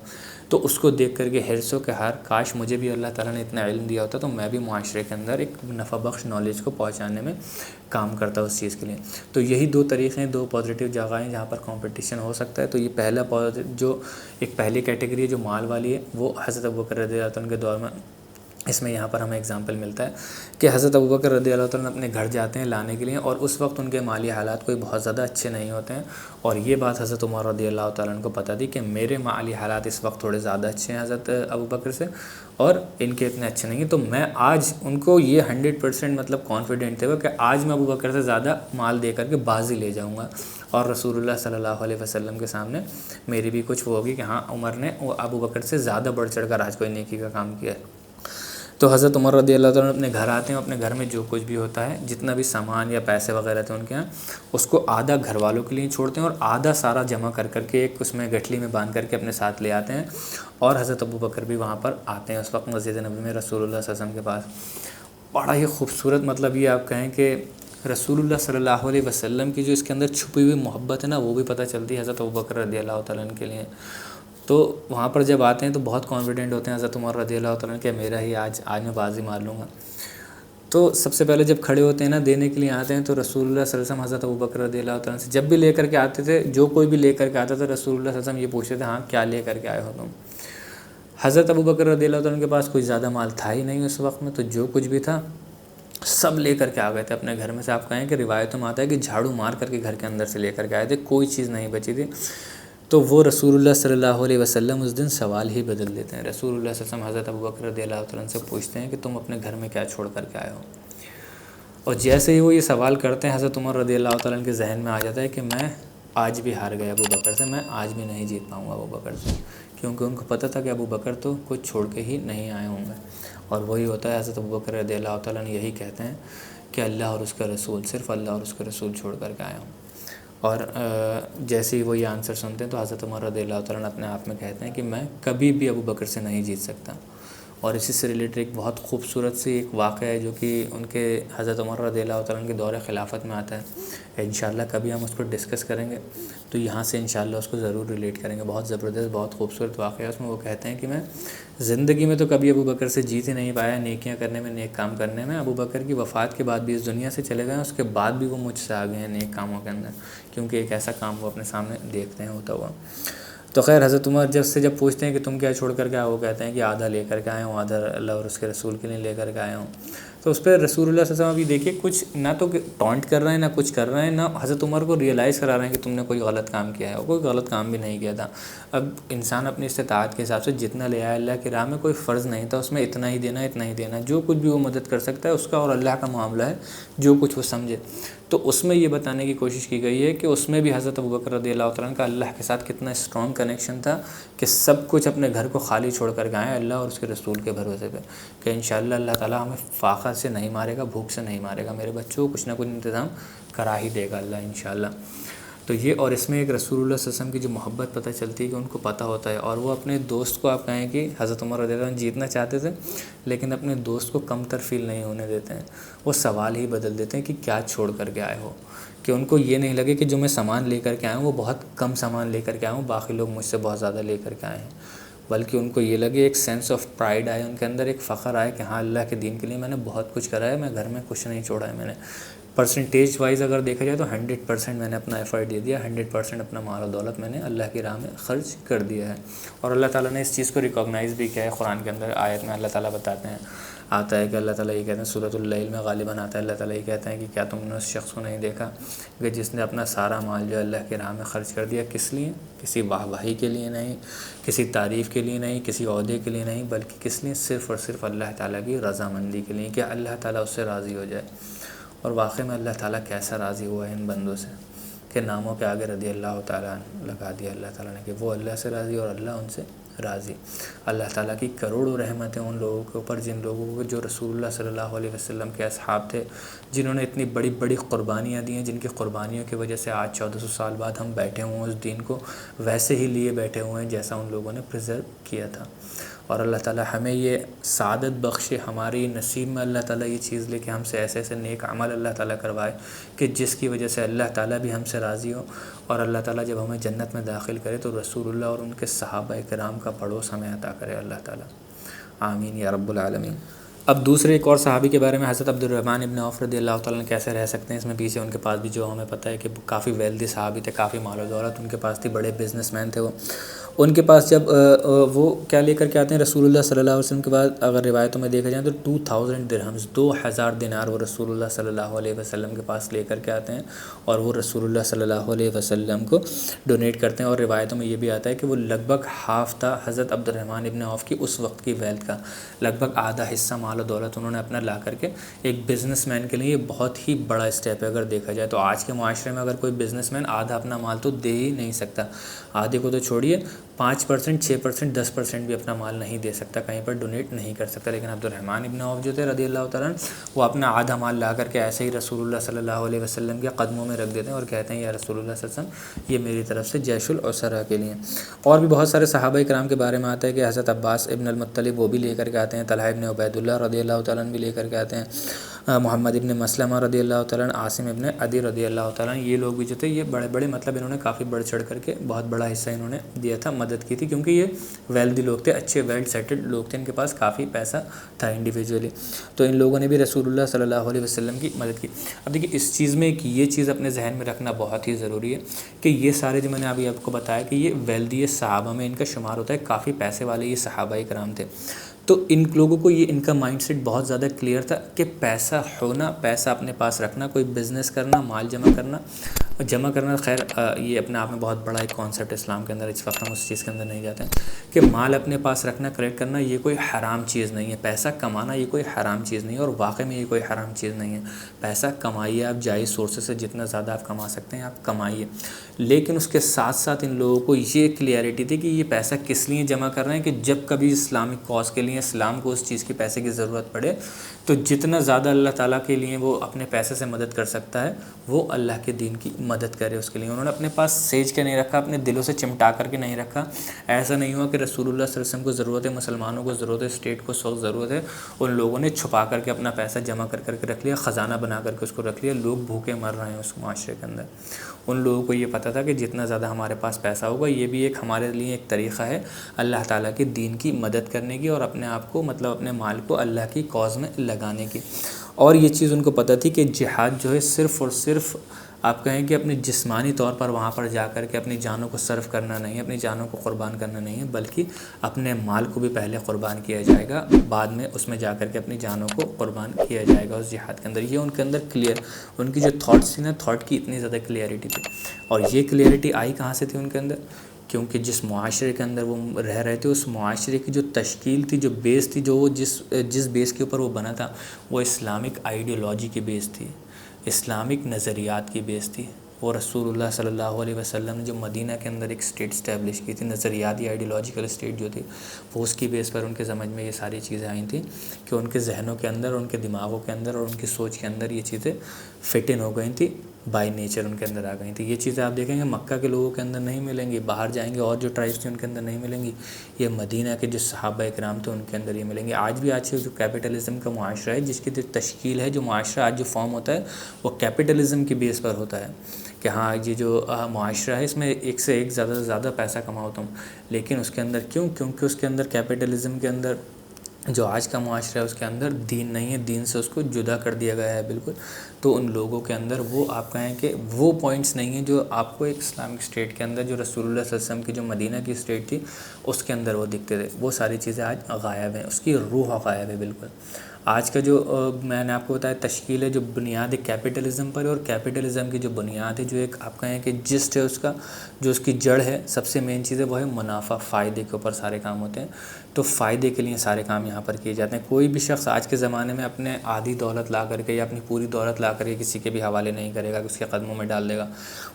تو اس کو دیکھ کر کے حرص ہو کہ کاش مجھے بھی اللہ تعالیٰ نے اتنا علم دیا ہوتا تو میں بھی معاشرے کے اندر ایک نفع بخش نالج کو پہنچانے میں کام کرتا اس چیز کے لیے۔ تو یہی 2 طریقے ہیں، 2 پازیٹیو جگہیں جہاں پر کمپٹیشن ہو سکتا ہے۔ تو یہ پہلا جو ایک پہلی کیٹیگری ہے جو مال والی ہے، وہ حضرت ابوبکر رضی اللہ عنہ کے دور میں، اس میں یہاں پر ہمیں اگزامپل ملتا ہے کہ حضرت ابوبکر رضی اللہ عنہ اپنے گھر جاتے ہیں لانے کے لیے، اور اس وقت ان کے مالی حالات کوئی بہت زیادہ اچھے نہیں ہوتے ہیں، اور یہ بات حضرت عمر رضی اللہ تعالیٰ عنہ کو پتہ تھی کہ میرے مالی حالات اس وقت تھوڑے زیادہ اچھے ہیں حضرت ابوبکر سے، اور ان کے اتنے اچھے نہیں ہیں، تو میں آج ان کو یہ 100% مطلب کانفیڈنٹ تھے کہ آج میں ابوبکر سے زیادہ مال دے کر کے بازی لے جاؤں گا، اور رسول اللہ صلی اللہ علیہ وسلم کے سامنے میری بھی کچھ وہ ہوگی کہ ہاں عمر نے ابوبکر سے زیادہ بڑھ چڑھ کر آج کوئی نیکی کا کام کیا ہے۔ تو حضرت عمر رضی اللہ تعالیٰ اپنے گھر آتے ہیں، اپنے گھر میں جو کچھ بھی ہوتا ہے، جتنا بھی سامان یا پیسے وغیرہ تھے ان کے یہاں، اس کو آدھا گھر والوں کے لیے چھوڑتے ہیں اور آدھا سارا جمع کر کے ایک اس میں گٹھلی میں باندھ کر کے اپنے ساتھ لے آتے ہیں، اور حضرت ابوبکر بھی وہاں پر آتے ہیں اس وقت مسجد نبوی میں رسول اللہ صلی اللہ علیہ وسلم کے پاس۔ بڑا ہی خوبصورت مطلب یہ آپ کہیں کہ رسول اللہ صلی اللہ علیہ وسلم کی جو اس کے اندر چھپی ہوئی محبت ہے نا، وہ بھی پتہ چلتی ہے حضرت ابوبکر رضی اللہ تعالیٰ عنہ کے لیے۔ تو وہاں پر جب آتے ہیں تو بہت کانفیڈنٹ ہوتے ہیں حضرت عمر رضی اللہ تعالیٰ عنہ کہ میرا ہی آج میں بازی مار لوں گا۔ تو سب سے پہلے جب کھڑے ہوتے ہیں نا دینے کے لیے آتے ہیں تو رسول اللہ صلی اللہ علیہ وسلم حضرت ابوبکر رضی اللہ تعالیٰ سے جب بھی لے کر کے آتے تھے، جو کوئی بھی لے کر کے آتا تھا رسول اللہ صلی اللہ علیہ وسلم یہ پوچھتے تھے ہاں کیا لے کر کے آئے ہو تم. حضرت ابوبکر رضی اللہ تعالیٰ کے پاس کوئی زیادہ مال تھا ہی نہیں اس وقت میں، تو جو کچھ بھی تھا سب لے کر کے آ گئے تھے اپنے گھر میں سے. آپ کہیں کہ روایتوں میں آتا ہے کہ جھاڑو مار کر کے گھر کے اندر سے لے کر کے آئے تھے، کوئی چیز نہیں بچی تھی. تو وہ رسول اللہ صلی اللہ علیہ وسلم اس دن سوال ہی بدل دیتے ہیں. رسول اللہ صلی اللہ علیہ وسلم حضرت ابوبکر رضی اللہ تعالیٰ سے پوچھتے ہیں کہ تم اپنے گھر میں کیا چھوڑ کر کے آئے ہو. اور جیسے ہی وہ یہ سوال کرتے ہیں حضرت عمر رضی اللہ تعالیٰ کے ذہن میں آ جاتا ہے کہ میں آج بھی ہار گیا ابوبکر سے، میں آج بھی نہیں جیت پاؤں گا ابوبکر سے، کیونکہ ان کو پتہ تھا کہ ابوبکر تو کچھ چھوڑ کے ہی نہیں آئے ہوں گے. اور وہی ہوتا ہے، حضرت ابوبکر رضی اللہ تعالیٰ نے یہی کہتے ہیں کہ اللہ اور اس کا رسول، صرف اللہ اور اس کا رسول چھوڑ کر کے آیا ہوں. اور جیسے ہی وہ یہ آنسر سنتے ہیں تو حضرت عمر رضی اللہ تعالیٰ اپنے آپ میں کہتے ہیں کہ میں کبھی بھی ابوبکر سے نہیں جیت سکتا. اور اسی سے ریلیٹڈ ایک بہت خوبصورت سی ایک واقعہ ہے جو کہ ان کے حضرت عمر رضی اللہ تعالیٰ کے دور خلافت میں آتا ہے. انشاءاللہ کبھی ہم اس کو ڈسکس کریں گے تو یہاں سے انشاءاللہ اس کو ضرور ریلیٹ کریں گے. بہت زبردست، بہت خوبصورت واقعہ ہے. اس میں وہ کہتے ہیں کہ میں زندگی میں تو کبھی ابوبکر سے جیت ہی نہیں پایا نیکیاں کرنے میں، نیک کام کرنے میں. ابوبکر کی وفات کے بعد بھی اس دنیا سے چلے گئے ہیں، اس کے بعد بھی وہ مجھ سے آگے ہیں نیک کاموں کے اندر، کیونکہ ایک ایسا کام وہ اپنے سامنے دیکھتے ہیں ہوتا ہوا. تو خیر حضرت عمر جب پوچھتے ہیں کہ تم کیا چھوڑ کر کے آئے، وہ کہتے ہیں کہ آدھا لے کر کے آئے ہوں، آدھا اللہ اور اس کے رسول کے لیے لے کر کے آئے ہوں. تو اس پہ رسول اللہ صلی اللہ علیہ وسلم ابھی دیکھیے کچھ نہ تو ٹونٹ کر رہے ہیں، نہ کچھ کر رہے ہیں، نہ حضرت عمر کو ریئلائز کرا رہے ہیں کہ تم نے کوئی غلط کام کیا ہے. اور کوئی غلط کام بھی نہیں کیا تھا. اب انسان اپنی استطاعت کے حساب سے جتنا لے آیا، اللہ کی راہ میں کوئی فرض نہیں تھا اس میں اتنا ہی دینا، اتنا ہی دینا. جو کچھ بھی وہ مدد کر سکتا ہے اس کا اور اللہ کا معاملہ ہے، جو کچھ وہ سمجھے. تو اس میں یہ بتانے کی کوشش کی گئی ہے کہ اس میں بھی حضرت ابوبکر رضی اللہ تعالیٰ کا اللہ کے ساتھ کتنا اسٹرانگ کنیکشن تھا کہ سب کچھ اپنے گھر کو خالی چھوڑ کر کے آئے اللہ اور اس کے رسول کے بھروسے پہ کہ انشاءاللہ اللہ تعالیٰ ہمیں فاقہ سے نہیں مارے گا، بھوک سے نہیں مارے گا، میرے بچوں کو کچھ نہ کچھ انتظام کرا ہی دے گا اللہ انشاءاللہ. تو یہ اور اس میں ایک رسول اللہ صلی اللہ علیہ وسلم کی جو محبت پتہ چلتی ہے کہ ان کو پتہ ہوتا ہے. اور وہ اپنے دوست کو آپ کہیں کہ حضرت عمر رضی اللہ عنہ جیتنا چاہتے تھے لیکن اپنے دوست کو کم تر فیل نہیں ہونے دیتے ہیں. وہ سوال ہی بدل دیتے ہیں کہ کیا چھوڑ کر کے آئے ہو، کہ ان کو یہ نہیں لگے کہ جو میں سامان لے کر کے آیا ہوں وہ بہت کم سامان لے کر کے آیا ہوں، باقی لوگ مجھ سے بہت زیادہ لے کر کے آئے ہیں. بلکہ ان کو یہ لگے، ایک سینس آف پرائیڈ آئے ان کے اندر، ایک فخر آئے کہ ہاں اللہ کے دین کے لیے میں نے بہت کچھ کرا ہے، میں گھر میں کچھ نہیں چھوڑا ہے. میں نے پرسنٹیج وائز اگر دیکھا جائے تو 100% میں نے اپنا ایفرٹ دے دیا، 100% اپنا مال و دولت میں نے اللہ کی راہ میں خرچ کر دیا ہے. اور اللہ تعالیٰ نے اس چیز کو ریکگنائز بھی کیا ہے. قرآن کے اندر آیت میں اللہ تعالیٰ بتاتے ہیں، آتا ہے کہ اللہ تعالیٰ یہ کہتے ہیں سورۃ اللیل میں غالباً آتا ہے، اللہ تعالیٰ یہ کہتے ہیں کہ کیا تم نے اس شخص کو نہیں دیکھا کہ جس نے اپنا سارا مال جو اللہ کی راہ میں خرچ کر دیا، کس لیے؟ کسی واہ واہی کے لیے نہیں، کسی تعریف کے لیے نہیں، کسی عہدے کے لیے نہیں، بلکہ کس لیے؟ صرف اور صرف اللہ تعالیٰ کی رضامندی کے لیے، کہ اللہ تعالیٰ اس سے راضی ہو جائے. اور واقعی میں اللہ تعالیٰ کیسا راضی ہوا ہے ان بندوں سے کہ ناموں کے آگے رضی اللہ تعالیٰ لگا دیا اللہ تعالیٰ نے، کہ وہ اللہ سے راضی اور اللہ ان سے راضی. اللہ تعالیٰ کی کروڑوں رحمتیں ان لوگوں کے اوپر، جن لوگوں کو جو رسول اللہ صلی اللہ علیہ وسلم کے اصحاب تھے، جنہوں نے اتنی بڑی بڑی قربانیاں دی ہیں، جن کی قربانیوں کی وجہ سے آج 1400 سال بعد ہم بیٹھے ہوئے ہیں اس دین کو ویسے ہی لیے بیٹھے ہوئے ہیں جیسا ان لوگوں نے پریزرو کیا تھا. اور اللہ تعالیٰ ہمیں یہ سعادت بخشے، ہماری نصیب میں اللہ تعالیٰ یہ چیز لے کہ ہم سے ایسے ایسے نیک عمل اللہ تعالیٰ کروائے کہ جس کی وجہ سے اللہ تعالیٰ بھی ہم سے راضی ہو. اور اللہ تعالیٰ جب ہمیں جنت میں داخل کرے تو رسول اللہ اور ان کے صحابہ کرام کا پڑوس ہمیں عطا کرے اللہ تعالیٰ. آمین یا رب العالمین. اب دوسرے ایک اور صحابی کے بارے میں حضرت عبد الرحمن ابن عوف رضی اللہ تعالیٰ نے کیسے رہ سکتے ہیں اس میں پیچھے ان کے پاس بھی جو ہمیں پتہ ہے کہ کافی ویلدی صحابی تھے، کافی مال و دولت ان کے پاس تھی، بڑے بزنس مین تھے. وہ ان کے پاس جب وہ کیا لے کر کے آتے ہیں رسول اللہ صلی اللہ علیہ وسلم کے بعد، اگر روایتوں میں دیکھا جائے تو 2000 درہمز، 2000 دینار وہ رسول اللہ صلی اللہ علیہ وسلم کے پاس لے کر کے آتے ہیں اور وہ رسول اللہ صلی اللہ علیہ وسلم کو ڈونیٹ کرتے ہیں. اور روایتوں میں یہ بھی آتا ہے کہ وہ لگ بھگ ہاف تھا حضرت عبد الرحمن ابن عوف کی اس وقت کی ویلتھ کا، لگ بھگ آدھا حصہ مال و دولت انہوں نے اپنا لا کر کے. ایک بزنس مین کے لیے یہ بہت ہی بڑا اسٹیپ ہے اگر دیکھا جائے تو. آج کے معاشرے میں اگر کوئی بزنس مین آدھا اپنا مال تو دے ہی نہیں سکتا، آدھے کو تو چھوڑیے 5%، 6%، 10% بھی اپنا مال نہیں دے سکتا، کہیں پر ڈونیٹ نہیں کر سکتا. لیکن عبد الرحمن ابن عوف جو تھے رضی اللہ تعالیٰ عنہ، وہ اپنا آدھا مال لا کر کے ایسے ہی رسول اللہ صلی اللہ علیہ وسلم کے قدموں میں رکھ دیتے ہیں اور کہتے ہیں یا رسول اللہ صلی اللہ علیہ وسلم یہ میری طرف سے جیش العسرہ کے لیے. اور بھی بہت سارے صحابہ کرام کے بارے میں آتا ہے کہ حضرت عباس ابن المطلب وہ بھی لے کر کے آتے ہیں، طلحہ ابن عبید اللہ رضی اللہ تعالیٰ عنہ بھی لے کر کے آتے ہیں. محمد ابن مسلمہ رضی اللہ تعالیٰ عنہ، عاصم ابن عدی رضی اللہ تعالیٰ عنہ، یہ لوگ بھی جو تھے یہ بڑے بڑے مطلب انہوں نے کافی بڑھ چڑھ کر کے بہت بڑا حصہ انہوں نے دیا تھا، مدد کی تھی، کیونکہ یہ ویلدی لوگ تھے، اچھے ویل سیٹلڈ لوگ تھے، ان کے پاس کافی پیسہ تھا انڈیویجولی، تو ان لوگوں نے بھی رسول اللہ صلی اللہ علیہ وسلم کی مدد کی۔ اب دیکھیے اس چیز میں ایک یہ چیز اپنے ذہن میں رکھنا بہت ہی ضروری ہے کہ یہ سارے جو میں نے ابھی آپ کو بتایا کہ یہ ویلدی صحابہ میں ان کا شمار ہوتا ہے، کافی پیسے والے یہ صحابہ کرام تھے، تو ان لوگوں کو یہ ان کا مائنڈ سیٹ بہت زیادہ کلیئر تھا کہ پیسہ ہونا، پیسہ اپنے پاس رکھنا، کوئی بزنس کرنا، مال جمع کرنا خیر یہ اپنے آپ میں بہت بڑا ایک کانسیپٹ اسلام کے اندر، اس وقت ہم اس چیز کے اندر نہیں جاتے ہیں کہ مال اپنے پاس رکھنا، کریکٹ کرنا یہ کوئی حرام چیز نہیں ہے، پیسہ کمانا یہ کوئی حرام چیز نہیں ہے، اور واقعی میں یہ کوئی حرام چیز نہیں ہے، پیسہ کمائیے آپ جائز سورسز سے، جتنا زیادہ آپ کما سکتے ہیں آپ کمائیے، لیکن اس کے ساتھ ساتھ ان لوگوں کو یہ کلیئرٹی تھی کہ یہ پیسہ کس لیے جمع کر رہے ہیں، کہ جب کبھی اسلامک کاز کے لیے اسلام کو اس چیز کی پیسے کی ضرورت پڑے تو جتنا زیادہ اللہ تعالیٰ کے لیے وہ اپنے پیسے سے مدد کر سکتا ہے وہ اللہ کے دین کی مدد کرے اس کے لیے۔ انہوں نے اپنے پاس سیج کے نہیں رکھا، اپنے دلوں سے چمٹا کر کے نہیں رکھا، ایسا نہیں ہوا کہ رسول اللہ صلی اللہ علیہ وسلم کو ضرورت ہے، مسلمانوں کو ضرورت ہے، اسٹیٹ کو سخت ضرورت ہے، ان لوگوں نے چھپا کر کے اپنا پیسہ جمع کر کے رکھ لیا، خزانہ بنا کر کے اس کو رکھ لیا، لوگ بھوکے مر رہے ہیں اس معاشرے کے اندر۔ ان لوگوں کو یہ پتہ تھا کہ جتنا زیادہ ہمارے پاس پیسہ ہوگا یہ بھی ایک ہمارے لیے ایک طریقہ ہے اللہ تعالیٰ کے دین کی مدد کرنے کی، اور اپنے آپ کو مطلب اپنے مال کو اللہ کی کاز میں لگانے کی۔ اور یہ چیز ان کو پتہ تھی کہ جہاد جو ہے صرف اور صرف آپ کہیں کہ اپنے جسمانی طور پر وہاں پر جا کر کے اپنی جانوں کو صرف کرنا نہیں ہے، اپنی جانوں کو قربان کرنا نہیں ہے، بلکہ اپنے مال کو بھی پہلے قربان کیا جائے گا، بعد میں اس میں جا کر کے اپنی جانوں کو قربان کیا جائے گا اس جہاد کے اندر۔ یہ ان کے اندر کلیئر، ان کی جو تھاٹس تھی نا، تھاٹ کی اتنی زیادہ کلیئرٹی تھی، اور یہ کلیئرٹی آئی کہاں سے تھی ان کے اندر؟ کیونکہ جس معاشرے کے اندر وہ رہ رہے تھے اس معاشرے کی جو تشکیل تھی، جو بیس تھی، جو وہ جس بیس کے اوپر وہ بنا تھا وہ اسلامک آئیڈیالوجی کی بیس تھی، اسلامک نظریات کی بیس تھی۔ وہ رسول اللہ صلی اللہ علیہ وسلم نے جو مدینہ کے اندر ایک اسٹیٹ اسٹیبلش کی تھی، نظریاتی آئیڈیالوجیکل اسٹیٹ جو تھی، وہ اس کی بیس پر ان کے سمجھ میں یہ ساری چیزیں آئی تھیں کہ ان کے ذہنوں کے اندر، ان کے دماغوں کے اندر اور ان کی سوچ کے اندر یہ چیزیں فٹ ان ہو گئی تھیں، بائی نیچر ان کے اندر آ گئی تھیں۔ یہ چیزیں آپ دیکھیں گے مکہ کے لوگوں کے اندر نہیں ملیں گی، باہر جائیں گے اور جو ٹرائبس تھیں ان کے اندر نہیں ملیں گی، یہ مدینہ کے جو صحابہ اکرام تھے ان کے اندر یہ ملیں گے۔ آج بھی جو کیپٹلزم کا معاشرہ ہے، جس کی جو تشکیل ہے، جو معاشرہ آج جو فارم ہوتا ہے وہ کیپٹلزم کی بیس پر ہوتا ہے کہ ہاں یہ جو معاشرہ ہے اس میں ایک سے ایک زیادہ سے زیادہ پیسہ کماؤ تم، لیکن اس کے اندر کیونکہ اس کے اندر کیپٹلزم کے اندر جو آج کا معاشرہ ہے اس کے اندر دین نہیں ہے، دین سے اس کو جدا کر دیا گیا ہے بالکل، تو ان لوگوں کے اندر وہ آپ کہیں کہ وہ پوائنٹس نہیں ہیں جو آپ کو ایک اسلامک اسٹیٹ کے اندر جو رسول اللہ صلی اللہ علیہ وسلم کی جو مدینہ کی اسٹیٹ تھی اس کے اندر وہ دکھتے تھے، وہ ساری چیزیں آج غائب ہیں، اس کی روح غائب ہے بالکل۔ آج کا جو میں نے آپ کو بتایا تشکیل ہے، جو بنیاد ہے کیپٹلزم پر، اور کیپٹلزم کی جو بنیاد ہے، جو ایک آپ کہیں کہ جسٹ ہے اس کا، جو اس کی جڑ ہے، سب سے مین چیز ہے وہ ہے منافع، فائدے کے اوپر سارے کام ہوتے ہیں، تو فائدے کے لیے سارے کام یہاں پر کیے جاتے ہیں۔ کوئی بھی شخص آج کے زمانے میں اپنے آدھی دولت لا کر کے یا اپنی پوری دولت لا کر کے کسی کے بھی حوالے نہیں کرے گا کہ اس کے قدموں میں ڈال دے گا،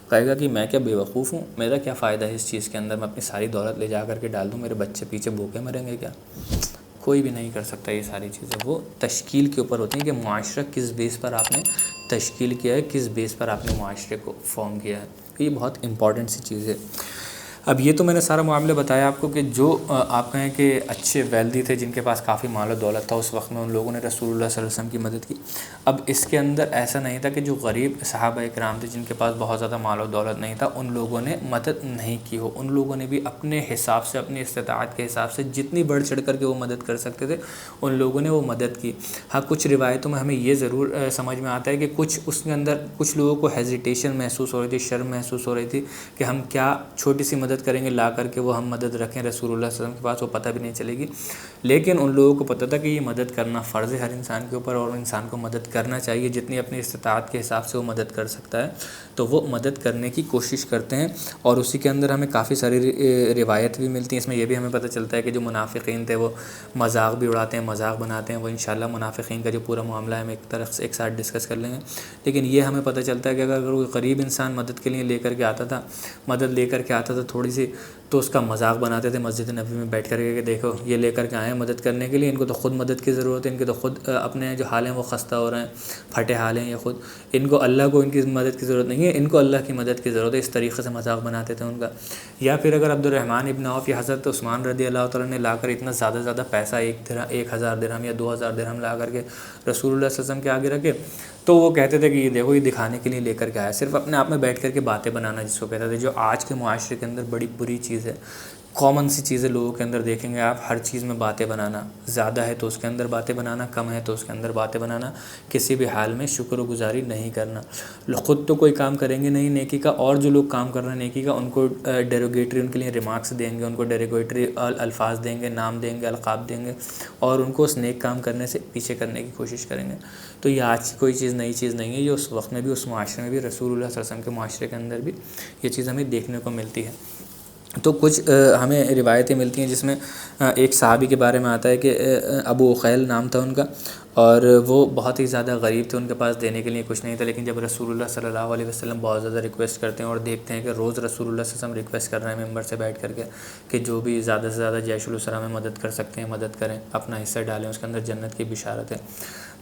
کہے گا کہ میں کیا بے وقوف ہوں، میرا کیا فائدہ ہے اس چیز کے اندر، میں اپنی ساری دولت لے جا کر کے ڈال دوں، میرے بچے پیچھے بھوکے مریں گے کیا؟ کوئی بھی نہیں کر سکتا یہ ساری چیزیں۔ وہ تشکیل کے اوپر ہوتی ہیں کہ معاشرہ کس بیس پر آپ نے تشکیل کیا ہے، کس بیس پر آپ نے معاشرے کو فارم کیا ہے، یہ بہت امپورٹنٹ سی چیز ہے۔ اب یہ تو میں نے سارا معاملہ بتایا آپ کو کہ جو آپ کہیں کہ اچھے ویلدی تھے، جن کے پاس کافی مال و دولت تھا اس وقت میں، ان لوگوں نے رسول اللہ صلی اللہ علیہ وسلم کی مدد کی۔ اب اس کے اندر ایسا نہیں تھا کہ جو غریب صحابہ اکرام تھے جن کے پاس بہت زیادہ مال و دولت نہیں تھا ان لوگوں نے مدد نہیں کی ہو، ان لوگوں نے بھی اپنے حساب سے، اپنی استطاعت کے حساب سے جتنی بڑھ چڑھ کر کے وہ مدد کر سکتے تھے ان لوگوں نے وہ مدد کی۔ ہاں کچھ روایتوں میں ہمیں یہ ضرور سمجھ میں آتا ہے کہ کچھ اس کے اندر کچھ لوگوں کو ہیزیٹیشن محسوس ہو رہی تھی، شرم محسوس ہو رہی تھی کہ ہم کیا چھوٹی سی مدد کریں گے لا کر کے وہ ہم مدد رکھیں رسول اللہ صلی اللہ علیہ وسلم کے پاس، وہ پتہ بھی نہیں چلے گی، لیکن ان لوگوں کو پتہ تھا کہ یہ مدد کرنا فرض ہے ہر انسان کے اوپر، اور انسان کو مدد کرنا چاہیے جتنی اپنی استطاعت کے حساب سے وہ مدد کر سکتا ہے، تو وہ مدد کرنے کی کوشش کرتے ہیں۔ اور اسی کے اندر ہمیں کافی ساری روایت بھی ملتی ہیں، اس میں یہ بھی ہمیں پتہ چلتا ہے کہ جو منافقین تھے وہ مذاق بھی اڑاتے ہیں، مذاق بناتے ہیں، وہ انشاءاللہ منافقین کا جو پورا معاملہ ہے ہم ایک ساتھ ڈسکس کر لیں گے، لیکن یہ ہمیں پتہ چلتا ہے کہ اگر کوئی غریب انسان مدد کے لیے لے کر کے آتا تھا، مدد لے کر کے آتا تھا، تھوڑی سی تو اس کا مذاق بناتے تھے مسجد نبوی میں بیٹھ کر کے کہ دیکھو یہ لے کر کے آئے ہیں مدد کرنے کے لیے، ان کو تو خود مدد کی ضرورت ہے، ان کے تو خود اپنے جو حال ہیں وہ خستہ ہو رہے ہیں، پھٹے حال ہیں، یہ خود ان کو اللہ کو ان کی مدد کی ضرورت نہیں ہے، ان کو اللہ کی مدد کی ضرورت ہے، اس طریقے سے مذاق بناتے تھے ان کا۔ یا پھر اگر عبد الرحمن ابن عوف یا حضرت عثمان رضی اللہ تعالیٰ نے لا کر اتنا زیادہ پیسہ 1000 درہم یا 2000 درہم لا کر کے رسول اللہ صلی اللہ علیہ وسلم کے آگے رکھے، تو وہ کہتے تھے کہ یہ دیکھو یہ دکھانے کے لیے لے کر کے آیا، صرف اپنے آپ میں بیٹھ کر کے باتیں بنانا جس کو کہتے تھے، جو آج کے معاشرے کے اندر بڑی بری چیز ہے۔ کامن سی چیزیں لوگوں کے اندر دیکھیں گے آپ، ہر چیز میں باتیں بنانا، زیادہ ہے تو اس کے اندر باتیں بنانا، کم ہے تو اس کے اندر باتیں بنانا، کسی بھی حال میں شکر و گزاری نہیں کرنا۔ خود تو کوئی کام کریں گے نہیں نیکی کا، اور جو لوگ کام کر رہے ہیں نیکی کا ان کو ڈیروگیٹری ان کے لیے ریمارکس دیں گے، ان کو ڈیروگیٹری الفاظ دیں گے، نام دیں گے، القاب دیں گے، اور ان کو اس نیک کام کرنے سے پیچھے کرنے کی کوشش کریں گے۔ تو یہ آج کی کوئی چیز نئی چیز نہیں ہے، یہ اس وقت میں بھی، اس معاشرے میں بھی، رسول اللہ صلی اللہ علیہ وسلم کے معاشرے کے اندر بھی یہ چیز ہمیں دیکھنے کو ملتی ہے۔ تو کچھ ہمیں روایتیں ملتی ہیں جس میں ایک صحابی کے بارے میں آتا ہے کہ ابو عقیل نام تھا ان کا، اور وہ بہت ہی زیادہ غریب تھے، ان کے پاس دینے کے لیے کچھ نہیں تھا، لیکن جب رسول اللہ صلی اللہ علیہ وسلم بہت زیادہ ریکویسٹ کرتے ہیں اور دیکھتے ہیں کہ روز رسول اللہ صلی اللہ علیہ وسلم ریکویسٹ کر رہے ہیں ممبر سے بیٹھ کر کے کہ جو بھی زیادہ سے زیادہ جیش الاسرا میں مدد کر سکتے ہیں مدد کریں، اپنا حصہ ڈالیں، اس کے اندر جنت کی بشارت ہے،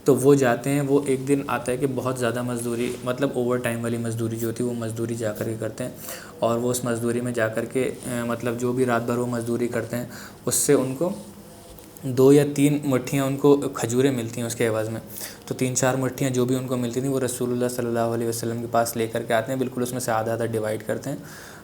تو وہ جاتے ہیں۔ وہ ایک دن آتا ہے کہ بہت زیادہ مزدوری، مطلب اوور ٹائم والی مزدوری جو ہوتی ہے وہ مزدوری جا کر کے کرتے ہیں، اور وہ اس مزدوری میں جا کر کے مطلب جو بھی رات بھر وہ مزدوری کرتے ہیں اس سے ان کو 2 یا 3 مٹھیاں ان کو کھجوریں ملتی ہیں اس کے عوض میں، تو 3-4 مٹھیاں جو بھی ان کو ملتی تھیں وہ رسول اللہ صلی اللہ علیہ وسلم کے پاس لے کر کے آتے ہیں، بالکل اس میں سے آدھا ڈیوائڈ کرتے ہیں،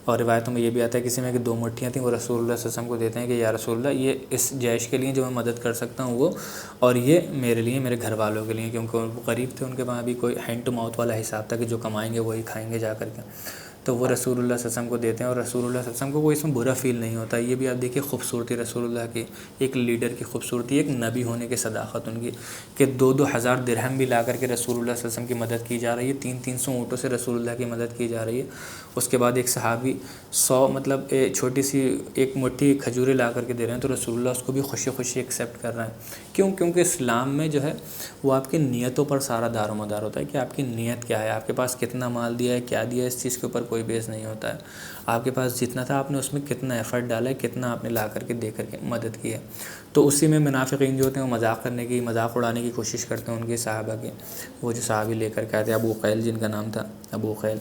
اور روایتوں میں یہ بھی آتا ہے کسی میں کہ 2 مٹھیاں تھیں، وہ رسول اللہ صلی اللہ علیہ وسلم کو دیتے ہیں کہ یا رسول اللہ یہ اس جیش کے لیے جو میں مدد کر سکتا ہوں وہ، اور یہ میرے لیے، میرے گھر والوں کے لیے، کیونکہ وہ غریب تھے، ان کے وہاں بھی کوئی ہینڈ ٹو ماؤتھ والا حساب تھا کہ جو کمائیں گے وہی کھائیں گے جا کر کے، تو وہ رسول اللہ صلی اللہ علیہ وسلم کو دیتے ہیں، اور رسول اللہ صلی اللہ علیہ وسلم کو کوئی اس میں برا فیل نہیں ہوتا۔ یہ بھی آپ دیکھیے خوبصورتی رسول اللہ کی، ایک لیڈر کی خوبصورتی، ایک نبی ہونے کی صداقت ان کی، کہ 2-2 ہزار درہم بھی لا کر کے رسول اللہ صلی اللہ علیہ وسلم کی مدد کی جا رہی ہے، 300 اونٹوں سے رسول اللہ کی مدد کی جا رہی ہے۔ اس کے بعد ایک صحابی 100 مطلب چھوٹی سی ایک مٹھی کھجوریں لا کر کے دے رہے ہیں، تو رسول اللہ اس کو بھی خوشی خوشی ایکسیپٹ کر رہے ہیں۔ کیوں؟ کیونکہ اسلام میں جو ہے وہ آپ کی نیتوں پر سارا دار و مدار ہوتا ہے کہ آپ کی نیت کیا ہے، آپ کے پاس کتنا مال دیا ہے، کیا دیا ہے، اس چیز کے اوپر کوئی بیس نہیں ہوتا ہے۔ آپ کے پاس جتنا تھا آپ نے اس میں کتنا ایفرٹ ڈالا ہے، کتنا آپ نے لا کر کے دے کر کے مدد کی ہے۔ تو اسی میں منافقین جو ہوتے ہیں وہ مذاق کرنے کی، مذاق اڑانے کی کوشش کرتے ہیں ان کے صحابہ کی۔ وہ جو صحابی لے کر کے آئے تھے ابو عقیل جن کا نام تھا، ابو عقیل،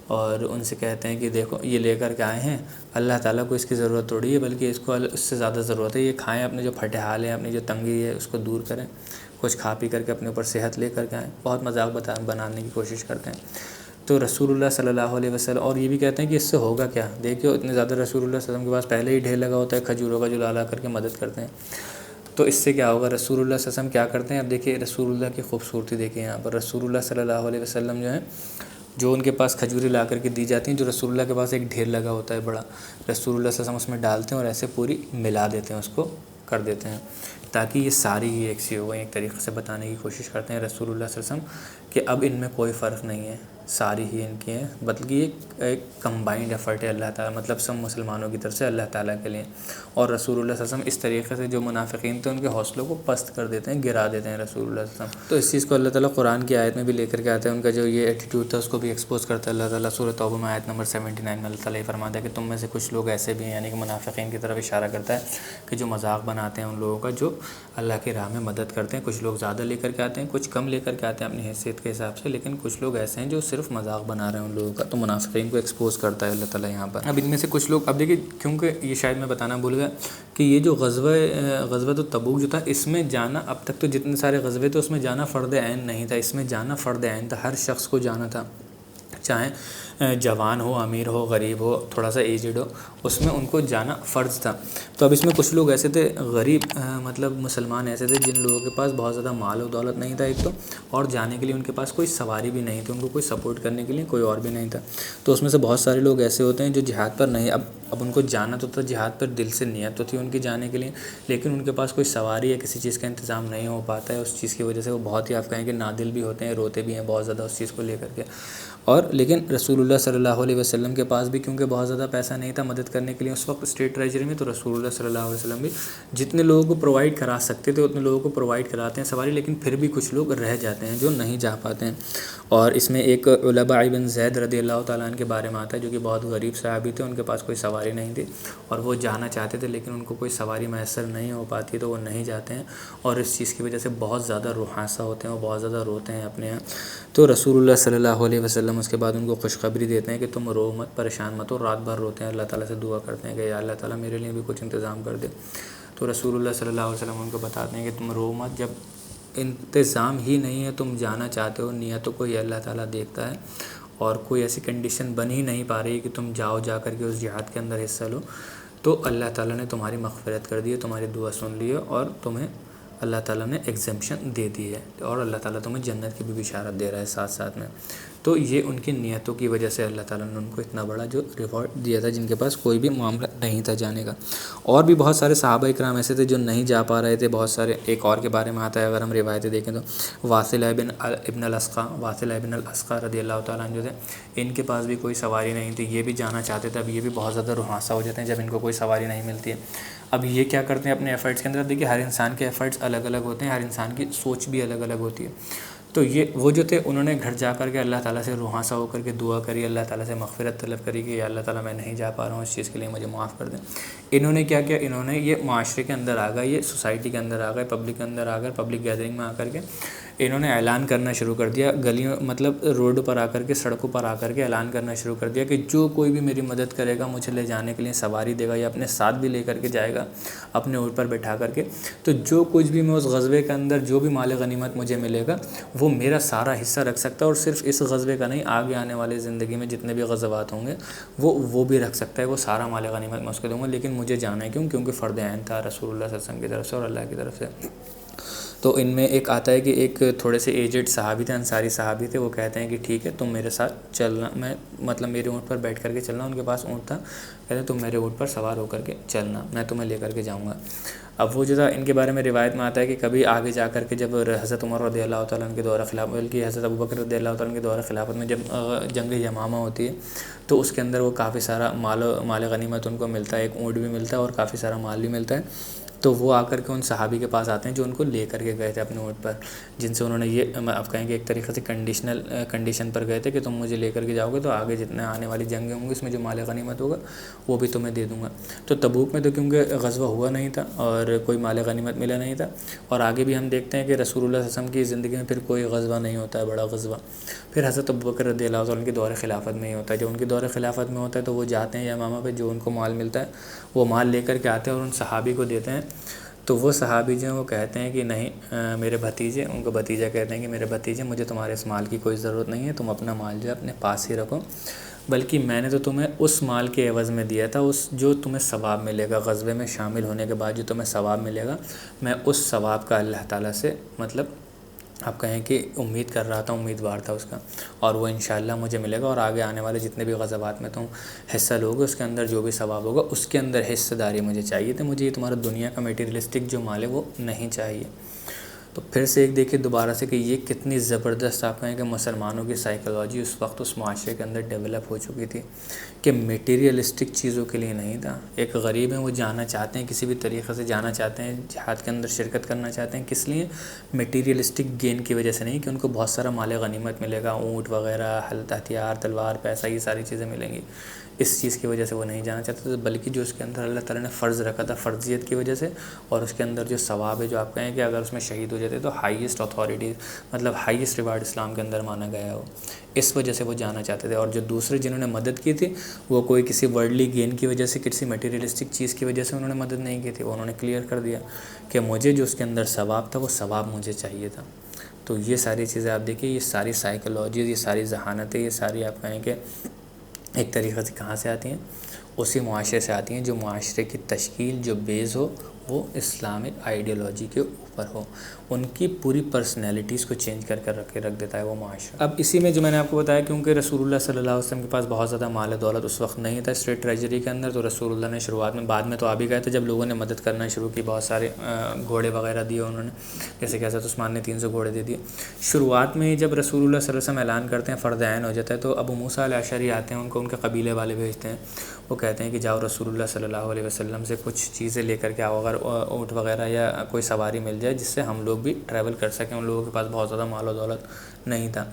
اور ان سے کہتے ہیں کہ دیکھو یہ لے کر کے آئے ہیں، اللہ تعالیٰ کو اس کی ضرورت تھوڑی ہے، بلکہ اس کو اس سے زیادہ ضرورت ہے، یہ کھائیں، اپنے جو پھٹے حال ہیں، اپنی جو تنگی ہے اس کو دور کریں، کچھ کھا پی کر کے اپنے اوپر صحت لے کر کے آئیں۔ بہت مذاق بنانے کی کوشش کرتے ہیں۔ تو رسول اللہ صلی اللہ علیہ وسلم اور یہ بھی کہتے ہیں کہ اس سے ہوگا کیا، دیکھیے اتنے زیادہ رسول اللہ صلی اللہ علیہ وسلم کے پاس پہلے ہی ڈھیر لگا ہوتا ہے کھجوروں کا جو لا لا کر کے مدد کرتے ہیں، تو اس سے کیا ہوگا، رسول اللہ صلی اللہ علیہ وسلم کیا کرتے ہیں۔ اب دیکھیے رسول اللہ کی خوبصورتی دیکھیں یہاں پر، رسول اللہ صلی اللہ علیہ وسلم جو ہیں، جو ان کے پاس کھجوریں لا کر کے دی جاتی ہیں، جو رسول اللہ کے پاس ایک ڈھیر لگا ہوتا ہے بڑا، رسول اللہ صلی اللہ علیہ وسلم اس میں ڈالتے ہیں اور ایسے پوری ملا دیتے ہیں، اس کو کر دیتے ہیں، تاکہ یہ ساری ہی ایک سی ہو گئی، ایک طریقے سے بتانے کی کوشش کرتے ہیں رسول اللہ صلی اللہ علیہ وسلم کہ اب ان میں کوئی فرق نہیں ہے، ساری ہی ان کی ہیں، بلکہ ایک کمبائنڈ ایفرٹ ہے اللہ تعالیٰ، مطلب سب مسلمانوں کی طرف سے اللہ تعالیٰ کے لیے۔ اور رسول اللہ صلی اللہ علیہ وسلم اس طریقے سے جو منافقین تھے ان کے حوصلوں کو پست کر دیتے ہیں، گرا دیتے ہیں رسول اللہ صلی اللہ علیہ وسلم۔ تو اس چیز کو اللہ تعالیٰ قرآن کی آیت میں بھی لے کر کے آتا ہے، ان کا جو یہ ایٹیٹیوڈ تھا اس کو بھی ایکسپوز کرتا ہے اللہ تعالیٰ۔ سورہ توبہ میں آیت نمبر 79 میں اللہ تعالیٰ یہ فرماتا ہے کہ تم میں سے کچھ لوگ ایسے بھی ہیں، یعنی کہ منافقین کی طرف اشارہ کرتا ہے کہ جو مذاق بناتے ہیں ان لوگوں کا جو اللہ کی راہ میں مدد کرتے ہیں۔ کچھ لوگ زیادہ لے کر کے آتے ہیں، کچھ کم لے کر کے آتے ہیں اپنی حیثیت کے حساب سے، لیکن کچھ لوگ ایسے ہیں جو صرف مذاق بنا رہے ہیں ان لوگوں کا، تو منافقین کو ایکسپوز کرتا ہے اللہ تعالیٰ یہاں پر۔ اب ان میں سے کچھ لوگ، اب دیکھیے کیونکہ یہ شاید میں بتانا بھول گیا کہ یہ جو غزوہ تبوک جو تھا، اس میں جانا، اب تک تو جتنے سارے غزوے تھے اس میں جانا فرض عین نہیں تھا، اس میں جانا فرض عین تھا، ہر شخص کو جانا تھا، چاہے جوان ہو، امیر ہو، غریب ہو، تھوڑا سا ایجڈ ہو، اس میں ان کو جانا فرض تھا۔ تو اب اس میں کچھ لوگ ایسے تھے غریب، مطلب مسلمان ایسے تھے جن لوگوں کے پاس بہت زیادہ مال و دولت نہیں تھا ایک تو، اور جانے کے لیے ان کے پاس کوئی سواری بھی نہیں تھی، ان کو کوئی سپورٹ کرنے کے لیے کوئی اور بھی نہیں تھا۔ تو اس میں سے بہت سارے لوگ ایسے ہوتے ہیں جو جہاد پر نہیں، اب ان کو جانا تو تھا جہاد پر، دل سے نیت تو تھی ان کی جانے کے لیے، لیکن ان کے پاس کوئی سواری یا کسی چیز کا انتظام نہیں ہو پاتا ہے، اس چیز کی وجہ سے وہ بہت ہی آپ کہیں کہ نادل بھی ہوتے ہیں، روتے بھی ہیں بہت زیادہ اس چیز کو لے کر کے، اور لیکن رسول اللہ صلی اللہ علیہ وسلم کے پاس بھی کیونکہ بہت زیادہ پیسہ نہیں تھا مدد کرنے کے لیے اس وقت اسٹیٹ ٹریجری میں، تو رسول اللہ صلی اللہ علیہ وسلم بھی جتنے لوگوں کو پرووائڈ کرا سکتے تھے اتنے لوگوں کو پرووائڈ کراتے ہیں سواری، لیکن پھر بھی کچھ لوگ رہ جاتے ہیں جو نہیں جا پاتے ہیں۔ اور اس میں ایک علبہ بن زید رضی اللہ تعالیٰ عنہ کے بارے میں آتا ہے جو کہ بہت غریب صحابی تھے، ان کے پاس کوئی سواری نہیں تھی اور وہ جانا چاہتے تھے لیکن ان کو کوئی سواری میسر نہیں ہو پاتی تو وہ نہیں جاتے ہیں، اور اس چیز کی وجہ سے بہت زیادہ روحانسہ ہوتے ہیں اور بہت زیادہ روتے ہیں اپنے یہاں۔ تو رسول اللہ صلی اللہ علیہ وسلم اس کے بعد ان کو خوشخبری دیتے ہیں کہ تم رو مت، پریشان مت ہو، رات بھر روتے ہیں، اللہ تعالیٰ سے دعا کرتے ہیں کہ یا اللہ تعالیٰ میرے لیے بھی کچھ انتظام کر دے۔ تو رسول اللہ صلی اللہ علیہ وسلم ان کو بتاتے ہیں کہ تم رو مت، جب انتظام ہی نہیں ہے، تم جانا چاہتے ہو، نیتوں کو یہ اللہ تعالیٰ دیکھتا ہے، اور کوئی ایسی کنڈیشن بن ہی نہیں پا رہی کہ تم جاؤ، جا کر کے اس جہاد کے اندر حصہ لو، تو اللہ تعالیٰ نے تمہاری مغفرت کر دی ہے، تمہاری دعا سن لی ہے، اور تمہیں اللہ تعالیٰ نے ایگزمپشن دے دی ہے، اور اللہ تعالیٰ تمہیں جنت کی بھی بشارت دے رہا ہے ساتھ ساتھ میں۔ تو یہ ان کی نیتوں کی وجہ سے اللہ تعالیٰ نے ان کو اتنا بڑا جو ریوارڈ دیا تھا، جن کے پاس کوئی بھی معاملہ نہیں تھا جانے کا۔ اور بھی بہت سارے صحابہ کرام ایسے تھے جو نہیں جا پا رہے تھے، بہت سارے۔ ایک اور کے بارے میں آتا ہے اگر ہم روایتیں دیکھیں تو واصلہ ابن الاسقا رضی اللہ تعالیٰ عنہ جو تھے، ان کے پاس بھی کوئی سواری نہیں تھی، یہ بھی جانا چاہتے تھے۔ اب یہ بھی بہت زیادہ روحانسہ ہو جاتے ہیں جب ان کو کوئی سواری نہیں ملتی ہے۔ اب یہ کیا کرتے ہیں اپنے ایفرٹس کے اندر، دیکھیے ہر انسان کے ایفرٹس الگ الگ ہوتے ہیں، ہر انسان کی سوچ بھی الگ الگ ہوتی ہے۔ تو یہ وہ جو تھے انہوں نے گھر جا کر کے اللہ تعالیٰ سے روحانسہ ہو کر کے دعا کری، اللہ تعالیٰ سے مغفرت طلب کری کہ یا اللہ تعالیٰ میں نہیں جا پا رہا ہوں، اس چیز کے لیے مجھے معاف کر دیں۔ انہوں نے کیا کیا، انہوں نے یہ معاشرے کے اندر آ گئے، یہ سوسائٹی کے اندر آ گئے، پبلک کے اندر آ گئے، پبلک گیدرنگ میں آ کر کے انہوں نے اعلان کرنا شروع کر دیا، گلیوں مطلب روڈ پر آ کر کے، سڑکوں پر آ کر کے اعلان کرنا شروع کر دیا کہ جو کوئی بھی میری مدد کرے گا، مجھے لے جانے کے لیے سواری دے گا یا اپنے ساتھ بھی لے کر کے جائے گا اپنے اونٹ پر بٹھا کر کے، تو جو کچھ بھی میں اس غزوے کے اندر جو بھی مال غنیمت مجھے ملے گا وہ میرا سارا حصہ رکھ سکتا ہے، اور صرف اس غزوے کا نہیں، آگے آنے والے زندگی میں جتنے بھی غزوات ہوں گے وہ بھی رکھ سکتا ہے، وہ سارا مال غنیمت میں اس کو دوں گا، لیکن مجھے جانا ہے کیونکہ فرض عین تھا رسول اللہ صلی اللہ علیہ وسلم کی طرف سے اور اللہ کی طرف سے۔ تو ان میں ایک آتا ہے کہ ایک تھوڑے سے ایجڈ صحابی تھے، انصاری صحابی تھے، وہ کہتے ہیں کہ ٹھیک ہے تم میرے ساتھ چلنا، میں مطلب میرے اونٹ پر بیٹھ کر کے چلنا، ان کے پاس اونٹ تھا، کہتے ہیں تم میرے اونٹ پر سوار ہو کر کے چلنا، میں تمہیں لے کر کے جاؤں گا۔ اب وہ جو تھا ان کے بارے میں روایت میں آتا ہے کہ کبھی آگے جا کر کے جب حضرت عمر رضی اللہ تعالیٰ عنہ کے دور خلافت، بلکہ حضرت ابوبکر رضی اللہ تعالیٰ عنہ کے دور خلافت میں جب جنگ یمامہ ہوتی ہے تو اس کے اندر وہ کافی سارا مال غنیمت ان کو ملتا ہے، ایک اونٹ بھی ملتا ہے اور کافی سارا مال بھی ملتا ہے۔ تو وہ آ کر کے ان صحابی کے پاس آتے ہیں جو ان کو لے کر کے گئے تھے اپنے اونٹ پر، جن سے انہوں نے یہ آپ کہیں کہ ایک طریقے سے کنڈیشن پر گئے تھے کہ تم مجھے لے کر کے جاؤ گے تو آگے جتنے آنے والی جنگیں ہوں گی اس میں جو مال غنیمت ہوگا وہ بھی تمہیں دے دوں گا۔ تو تبوک میں تو کیونکہ غزوہ ہوا نہیں تھا اور کوئی مال غنیمت ملا نہیں تھا، اور آگے بھی ہم دیکھتے ہیں کہ رسول اللہ صلی اللہ علیہ وسلم کی زندگی میں پھر کوئی غزوہ نہیں ہوتا ہے بڑا غزوہ، پھر حضرت ابوبکر رضی اللہ عنہ کے دور خلافت میں ہی ہوتا ہے۔ جب ان کے دور خلافت میں ہوتا ہے تو وہ جاتے ہیں یمامہ پہ، جو ان کو مال ملتا ہے وہ مال لے کر کے آتے ہیں اور ان صحابی کو دیتے ہیں۔ تو وہ صحابی جو ہیں وہ کہتے ہیں کہ نہیں میرے بھتیجے، ان کو بھتیجا کہتے ہیں کہ میرے بھتیجے مجھے تمہارے اس مال کی کوئی ضرورت نہیں ہے، تم اپنا مال جو ہے اپنے پاس ہی رکھو، بلکہ میں نے تو تمہیں اس مال کے عوض میں دیا تھا، اس جو تمہیں ثواب ملے گا غزوے میں شامل ہونے کے بعد جو تمہیں ثواب ملے گا، میں اس ثواب کا اللہ تعالیٰ سے مطلب آپ کہیں کہ امید کر رہا تھا، امیدوار تھا اس کا، اور وہ انشاءاللہ مجھے ملے گا، اور آگے آنے والے جتنے بھی غزوات میں تم حصہ لوگے اس کے اندر جو بھی ثواب ہوگا اس کے اندر حصہ داری مجھے چاہیے تھی، مجھے یہ تمہارا دنیا کا میٹیریلسٹک جو مال ہے وہ نہیں چاہیے۔ تو پھر سے ایک دیکھیے دوبارہ سے کہ یہ کتنی زبردست آپ کہیں کہ مسلمانوں کی سائیکالوجی اس وقت اس معاشرے کے اندر ڈیولپ ہو چکی تھی کہ میٹیریلسٹک چیزوں کے لیے نہیں تھا۔ ایک غریب ہیں وہ جانا چاہتے ہیں، کسی بھی طریقے سے جانا چاہتے ہیں، جہاد کے اندر شرکت کرنا چاہتے ہیں، کس لیے؟ میٹیریلسٹک گین کی وجہ سے نہیں کہ ان کو بہت سارا مال غنیمت ملے گا، اونٹ وغیرہ، ہتھیار، تلوار، پیسہ، یہ ساری چیزیں ملیں گی، اس چیز کی وجہ سے وہ نہیں جانا چاہتے تھے، بلکہ جو اس کے اندر اللہ تعالیٰ نے فرض رکھا تھا فرضیت کی وجہ سے، اور اس کے اندر جو ثواب ہے جو آپ کہیں کہ اگر اس میں شہید ہو جاتے تو ہائیسٹ اتھارٹی مطلب ہائیسٹ ریوارڈ اسلام کے اندر مانا گیا ہے، وہ اس وجہ سے وہ جانا چاہتے تھے۔ اور جو دوسرے جنہوں نے مدد کی تھی وہ کوئی کسی ورلڈلی گین کی وجہ سے، کسی میٹیریلسٹک چیز کی وجہ سے انہوں نے مدد نہیں کی تھی، انہوں نے کلیئر کر دیا کہ مجھے جو اس کے اندر ثواب تھا وہ ثواب مجھے چاہیے تھا۔ تو یہ ساری چیزیں آپ دیکھیے، یہ ساری سائیکالوجیز، یہ ساری ذہانتیں، یہ ساری آپ کہیں کہ ایک طریقے سے کہاں سے آتی ہیں؟ اسی معاشرے سے آتی ہیں جو معاشرے کی تشکیل جو بیس ہو وہ اسلامک آئیڈیالوجی کے اوپر ہو، ان کی پوری پرسنالٹیز کو چینج کر رکھ دیتا ہے وہ معاشرہ۔ اب اسی میں جو میں نے آپ کو بتایا، کیونکہ رسول اللہ صلی اللہ علیہ وسلم کے پاس بہت زیادہ مال و دولت اس وقت نہیں تھا اسٹیٹ ٹریجری کے اندر، تو رسول اللہ نے شروعات میں، بعد میں تو آپ ہی گئے تھے جب لوگوں نے مدد کرنا شروع کی، بہت سارے گھوڑے وغیرہ دیے انہوں نے، جیسے کہ حضرت عثمان نے 300 گھوڑے دے دیے۔ شروعات میں ہی جب رسول اللہ صلی اللہ علیہ وسلم اعلان کرتے ہیں، فرض عین ہو جاتا ہے، تو ابو موسیٰ الاشعری آتے ہیں، ان کو ان کے قبیلے والے بھیجتے ہیں، وہ کہتے ہیں کہ جاؤ رسول اللہ صلی اللہ علیہ وسلم سے کچھ چیزیں لے کر کے آؤ، اگر اونٹ وغیرہ یا کوئی سواری مل جائے جس سے ہم لوگ بھی ٹریول کر سکیں۔ ان لوگوں کے پاس بہت زیادہ مال و دولت نہیں تھا،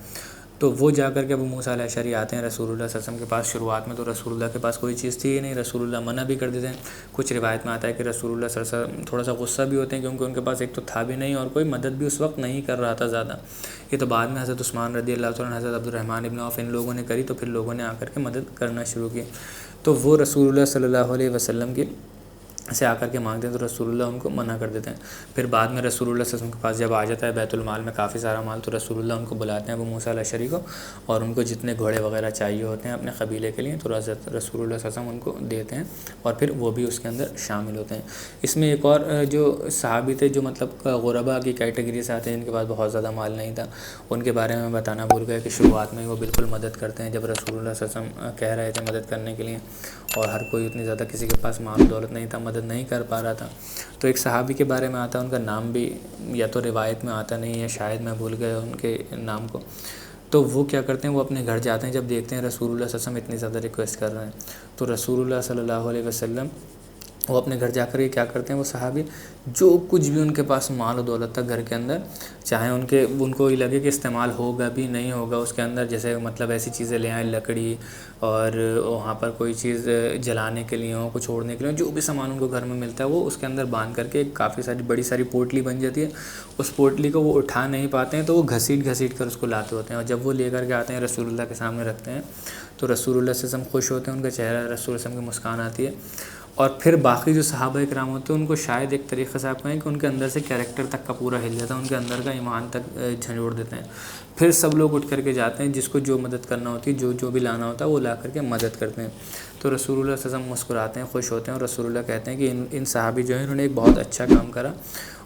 تو وہ جا کر کے ابو موسیٰ الاشعری آتے ہیں رسول اللہ صلی اللہ علیہ وسلم کے پاس۔ شروعات میں تو رسول اللہ کے پاس کوئی چیز تھی ہی نہیں، رسول اللہ منع بھی کر دیتے ہیں۔ کچھ روایت میں آتا ہے کہ رسول اللہ صلی اللہ علیہ وسلم تھوڑا سا غصہ بھی ہوتے ہیں، کیونکہ ان کے پاس ایک تو تھا بھی نہیں، اور کوئی مدد بھی اس وقت نہیں کر رہا تھا زیادہ۔ یہ تو بعد میں حضرت عثمان رضی اللہ تعالیٰ عنہ، حضرت عبد الرحمن ابن عوف، ان لوگوں نے کری، تو پھر لوگوں نے آ کر کے مدد کرنا شروع کی۔ تو وہ رسول اللہ صلی اللہ علیہ وسلم کی سے آ کر کے مانگتے ہیں، تو رسول اللہ ان کو منع کر دیتے ہیں۔ پھر بعد میں رسول اللہ صلی اللہ علیہ وسلم کے پاس جب آ جاتا ہے بیت المال میں کافی سارا مال، تو رسول اللہ ان کو بلاتے ہیں، ابو موسیٰ الاشعری کو، اور ان کو جتنے گھوڑے وغیرہ چاہیے ہوتے ہیں اپنے قبیلے کے لیے، تو حضرت رسول اللہ صلی اللہ علیہ وسلم ان کو دیتے ہیں، اور پھر وہ بھی اس کے اندر شامل ہوتے ہیں۔ اس میں ایک اور جو صحابی تھے، جو مطلب غربا کی کیٹیگری سے آتے ہیں، جن کے پاس بہت زیادہ مال نہیں تھا، ان کے بارے میں بتانا بھول گیا کہ شروعات میں وہ بالکل مدد کرتے ہیں، جب رسول اللہ صلی اللہ علیہ وسلم کہہ رہے تھے مدد کرنے کے لیے، اور ہر کوئی اتنی زیادہ کسی کے پاس مال و دولت نہیں تھا، مدد نہیں کر پا رہا تھا، تو ایک صحابی کے بارے میں آتا ہے، ان کا نام بھی یا تو روایت میں آتا نہیں ہے، شاید میں بھول گیا ان کے نام کو۔ تو وہ کیا کرتے ہیں، وہ اپنے گھر جاتے ہیں، جب دیکھتے ہیں رسول اللہ صلی اللہ علیہ وسلم اتنی زیادہ ریکویسٹ کر رہے ہیں، تو رسول اللہ صلی اللہ علیہ وسلم وہ اپنے گھر جا کر کے کیا کرتے ہیں، وہ صحابی جو کچھ بھی ان کے پاس مال و دولت تھا گھر کے اندر، چاہے ان کو یہ لگے کہ استعمال ہوگا بھی نہیں ہوگا اس کے اندر، جیسے مطلب ایسی چیزیں لے آئیں، لکڑی، اور وہاں پر کوئی چیز جلانے کے لیے ہو، کچھ اوڑھنے کے لیے ہو، جو بھی سامان ان کو گھر میں ملتا ہے وہ اس کے اندر باندھ کر کے کافی ساری بڑی ساری پوٹلی بن جاتی ہے۔ اس پوٹلی کو وہ اٹھا نہیں پاتے ہیں، تو وہ گھسیٹ کر اس کو لاتے ہوتے ہیں، اور جب وہ لے کر کے آتے ہیں رسول اللہ کے سامنے رکھتے ہیں، تو رسول اللہ صلی اللہ علیہ وسلم خوش ہوتے ہیں، ان کا چہرہ رسول اللہ صلی اللہ علیہ وسلم کی مسکان آتی ہے، اور پھر باقی جو صحابہ کرام ہوتے ہیں ان کو شاید ایک طریقے سے آپ کہیں کہ ان کے اندر سے کیریکٹر تک کا پورا ہل جاتا ہے، ان کے اندر کا ایمان تک جھنجھوڑ دیتے ہیں۔ پھر سب لوگ اٹھ کر کے جاتے ہیں، جس کو جو مدد کرنا ہوتی ہے، جو بھی لانا ہوتا ہے وہ لا کر کے مدد کرتے ہیں۔ تو رسول اللہ صلی اللہ علیہ وسلم مسکراتے ہیں، خوش ہوتے ہیں، اور رسول اللہ کہتے ہیں کہ ان صحابی جو ہیں انہوں نے ایک بہت اچھا کام کرا،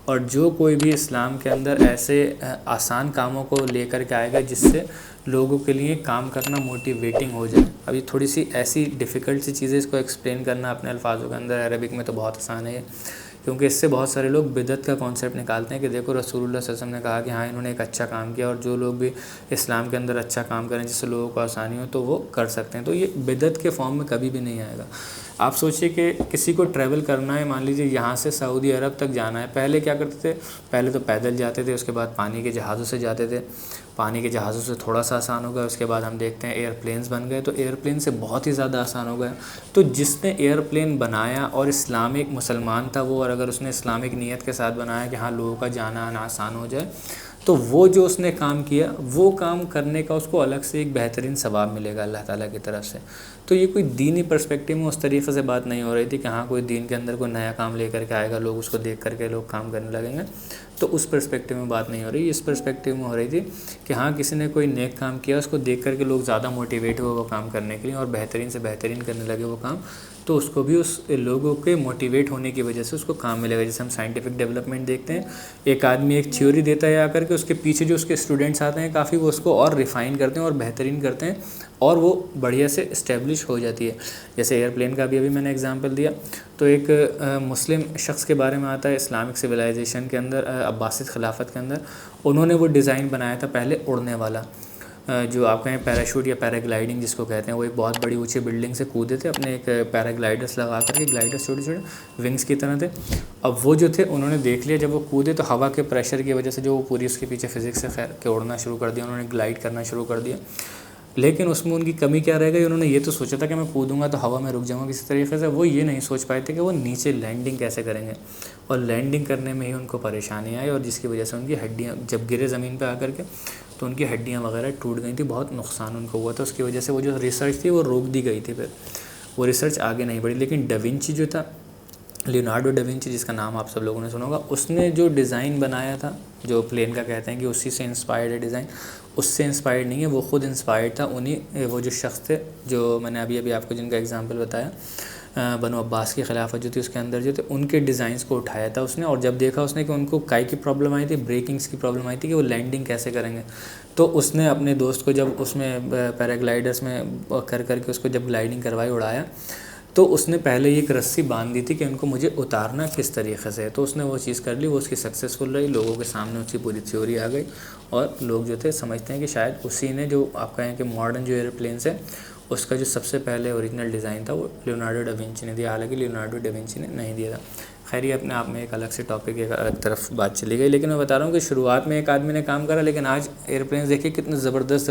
اور جو کوئی بھی اسلام کے اندر ایسے آسان کاموں کو لے کر کے آئے گا جس سے لوگوں کے لیے کام کرنا موٹیویٹنگ ہو جائے۔ ابھی تھوڑی سی ایسی ڈیفیکلٹ سی چیزیں اس کو ایکسپلین کرنا اپنے الفاظوں کے اندر، عربک میں تو بہت آسان ہے، کیونکہ اس سے بہت سارے لوگ بدعت کا کانسیپٹ نکالتے ہیں کہ دیکھو رسول اللہ صلی اللہ علیہ وسلم نے کہا کہ ہاں انہوں نے ایک اچھا کام کیا، اور جو لوگ بھی اسلام کے اندر اچھا کام کریں جس سے لوگوں کو آسانی ہو تو وہ کر سکتے ہیں، تو یہ بدعت کے فارم میں کبھی بھی نہیں آئے گا۔ آپ سوچئے کہ کسی کو ٹریول کرنا ہے، مان لیجیے یہاں سے سعودی عرب تک جانا ہے، پہلے کیا کرتے تھے، پہلے تو پیدل جاتے تھے، اس کے بعد پانی کے جہازوں سے جاتے تھے، پانی کے جہازوں سے تھوڑا سا آسان ہو گیا، اس کے بعد ہم دیکھتے ہیں ایئرپلینز بن گئے، تو ایئرپلین سے بہت ہی زیادہ آسان ہو گیا۔ تو جس نے ایئرپلین بنایا اور اسلامک مسلمان تھا وہ، اور اگر اس نے اسلامک نیت کے ساتھ بنایا کہ ہاں لوگوں کا جانا آنا آسان ہو جائے، تو وہ جو اس نے کام کیا، وہ کام کرنے کا اس کو الگ سے ایک بہترین ثواب ملے گا اللہ تعالیٰ کی طرف سے۔ تو یہ کوئی دینی پرسپیکٹیو میں اس طریقے سے بات نہیں ہو رہی تھی کہ ہاں کوئی دین کے اندر کوئی نیا کام لے کر کے آئے گا، لوگ اس کو دیکھ کر کے لوگ کام کرنے لگیں گے، تو اس پرسپیکٹیو میں بات نہیں ہو رہی۔ اس پرسپیکٹیو میں ہو رہی تھی کہ ہاں کسی نے کوئی نیک کام کیا، اس کو دیکھ کر کے لوگ زیادہ موٹیویٹ ہوئے وہ کام کرنے کے لیے، اور بہترین سے بہترین کرنے لگے وہ کام، تو اس کو بھی اس لوگوں کے موٹیویٹ ہونے کی وجہ سے اس کو کام ملے گا۔ جیسے ہم سائنٹیفک ڈیولپمنٹ دیکھتے ہیں، ایک آدمی ایک تھیوری دیتا ہے آ کر کے، اس کے پیچھے جو اس کے اسٹوڈنٹس آتے ہیں کافی وہ اس کو اور ریفائن کرتے ہیں اور بہترین کرتے ہیں، اور وہ بڑھیا سے اسٹیبلش ہو جاتی ہے۔ جیسے ایئرپلین کا بھی ابھی میں نے اگزامپل دیا، تو ایک مسلم شخص کے بارے میں آتا ہے اسلامک سویلائزیشن کے اندر، عباسد خلافت کے اندر، انہوں نے وہ ڈیزائن بنایا تھا پہلے اڑنے والا، جو آپ کہیں پیراشوٹ یا پیراگلائڈنگ جس کو کہتے ہیں، وہ ایک بہت بڑی اونچی بلڈنگ سے کودے تھے اپنے ایک پیراگلائڈرس لگا کر کے، گلائڈرس چھوٹے چھوٹے ونگس کی طرح تھے۔ اب وہ جو تھے انہوں نے دیکھ لیا جب وہ کودے تو ہوا کے پریشر کی وجہ سے جو وہ پوری اس کے پیچھے فزکس سے خیر کے اڑنا شروع کر دیا، انہوں نے گلائڈ کرنا شروع کر دیا۔ لیکن اس میں ان کی کمی کیا رہ گئی، انہوں نے یہ تو سوچا تھا کہ میں کودوں گا تو ہوا میں رک جاؤں گا کسی طریقے سے، وہ یہ نہیں سوچ پائے تھے کہ وہ نیچے لینڈنگ کیسے کریں گے، اور لینڈنگ کرنے میں ہی ان کو پریشانی آئی، اور جس کی وجہ سے ان کی ہڈیاں جب گرے زمین پہ آ کر کے تو ان کی ہڈیاں وغیرہ ٹوٹ گئی تھیں، بہت نقصان ان کو ہوا تھا، اس کی وجہ سے وہ جو ریسرچ تھی وہ روک دی گئی تھی، پھر وہ ریسرچ آگے نہیں بڑھی۔ لیکن ڈاونچی جو تھا، لیونارڈو ڈاونچی جس کا نام آپ سب لوگوں نے سنا ہوگا، اس نے جو ڈیزائن بنایا تھا، جو پلین کا کہتے ہیں کہ اسی سے انسپائرڈ ہے ڈیزائن، اس سے انسپائرڈ نہیں ہے، وہ خود انسپائرڈ تھا انہیں وہ جو شخص تھے جو میں نے ابھی آپ کو جن کا اگزامپل بتایا، بنو عباس کی خلافت جو تھی اس کے اندر جو تھے ان کے ڈیزائنس کو اٹھایا تھا اس نے، اور جب دیکھا اس نے کہ ان کو کائی کی پرابلم آئی تھی، بریکنگس کی پرابلم آئی تھی کہ وہ لینڈنگ کیسے کریں گے، تو اس نے اپنے دوست کو جب اس میں پیراگلائڈرس میں کر کے اس کو جب گلائڈنگ کروائی، اڑایا، تو اس نے پہلے ایک رسی باندھ دی تھی کہ ان کو مجھے اتارنا کس طریقے سے، تو اس نے وہ چیز کر لی، وہ اس کی سکسیزفل رہی، لوگوں کے سامنے اس کی پوری تھیوری آ گئی، اور لوگ جو تھے سمجھتے ہیں کہ شاید اسی نے جو آپ کہیں کہ ماڈرن جو ایئروپلینس ہے اس کا جو سب سے پہلے اوریجنل ڈیزائن تھا وہ لیونارڈو ڈا ونچی نے دیا، حالانکہ لیونارڈو ڈا ونچی نے نہیں دیا تھا۔ خیر یہ اپنے آپ میں ایک الگ سے ٹاپک، ایک الگ طرف بات چلی گئی، لیکن میں بتا رہا ہوں کہ شروعات میں ایک آدمی نے کام کرا، لیکن آج ایئرپلینس دیکھیے کتنے زبردست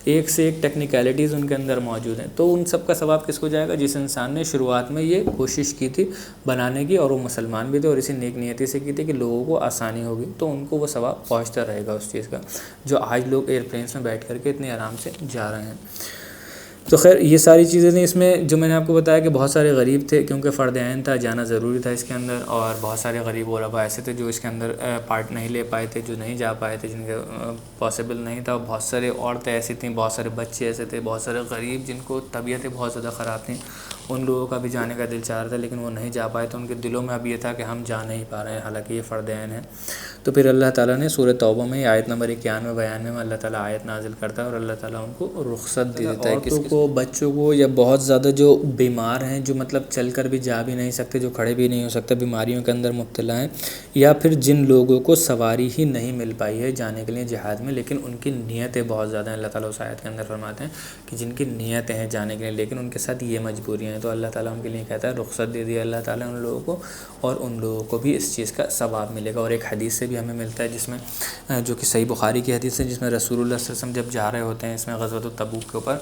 ایک سے ایک ٹیکنیکلٹیز ان کے اندر موجود ہیں، تو ان سب کا ثواب کس کو جائے گا؟ جس انسان نے شروعات میں یہ کوشش کی تھی بنانے کی، اور وہ مسلمان بھی تھے اور اسی نیک نیتی سے کی تھی کہ لوگوں کو آسانی ہوگی، تو ان کو وہ ثواب پہنچتا رہے گا اس چیز کا، جو آج لوگ ایئرپلینس میں بیٹھ کر کے اتنے آرام سے جا رہے ہیں۔ تو خیر یہ ساری چیزیں تھیں اس میں، جو میں نے آپ کو بتایا کہ بہت سارے غریب تھے کیونکہ فرض عین تھا، جانا ضروری تھا اس کے اندر، اور بہت سارے غریب علماء ایسے تھے جو اس کے اندر پارٹ نہیں لے پائے تھے، جو نہیں جا پائے تھے، جن کے پاسبل نہیں تھا، بہت سارے عورتیں ایسی تھیں، بہت سارے بچے ایسے تھے، بہت سارے غریب جن کو طبیعتیں بہت زیادہ خراب تھیں، ان لوگوں کا بھی جانے کا دل چاہ رہا تھا لیکن وہ نہیں جا پائے، تو ان کے دلوں میں اب یہ تھا کہ ہم جا نہیں پا رہے ہیں، حالانکہ یہ فرض عین ہے۔ تو پھر اللہ تعالیٰ نے سورہ توبہ میں آیت نمبر 91-92 میں اللہ تعالیٰ آیت نازل کرتا ہے، اور اللہ تعالیٰ ان کو رخصت دے دیتا ہے، عورتوں کو، بچوں کو، یا بہت زیادہ جو بیمار ہیں، جو مطلب چل کر بھی جا بھی نہیں سکتے، جو کھڑے بھی نہیں ہو سکتے، بیماریوں کے اندر مبتلا ہیں، یا پھر جن لوگوں کو سواری ہی نہیں مل پائی ہے جانے کے لیے جہاد میں، لیکن ان کی نیتیں بہت زیادہ ہیں، اللہ تعالیٰ اس آیت کے اندر فرماتے ہیں کہ جن کی نیتیں ہیں جانے کے لیے لیکن ان کے ساتھ یہ مجبوریاں ہیں، تو اللہ تعالیٰ ان کے لیے کہتا ہے رخصت دے دیا اللہ تعالیٰ ان لوگوں کو، اور ان لوگوں کو بھی اس چیز کا ثواب ملے گا۔ اور ایک حدیث سے بھی ہمیں ملتا ہے جس میں جو کہ صحیح بخاری کی حدیث ہے، جس میں رسول اللہ صلی اللہ علیہ وسلم جب جا رہے ہوتے ہیں اس میں غزوۃ تبوک کے اوپر،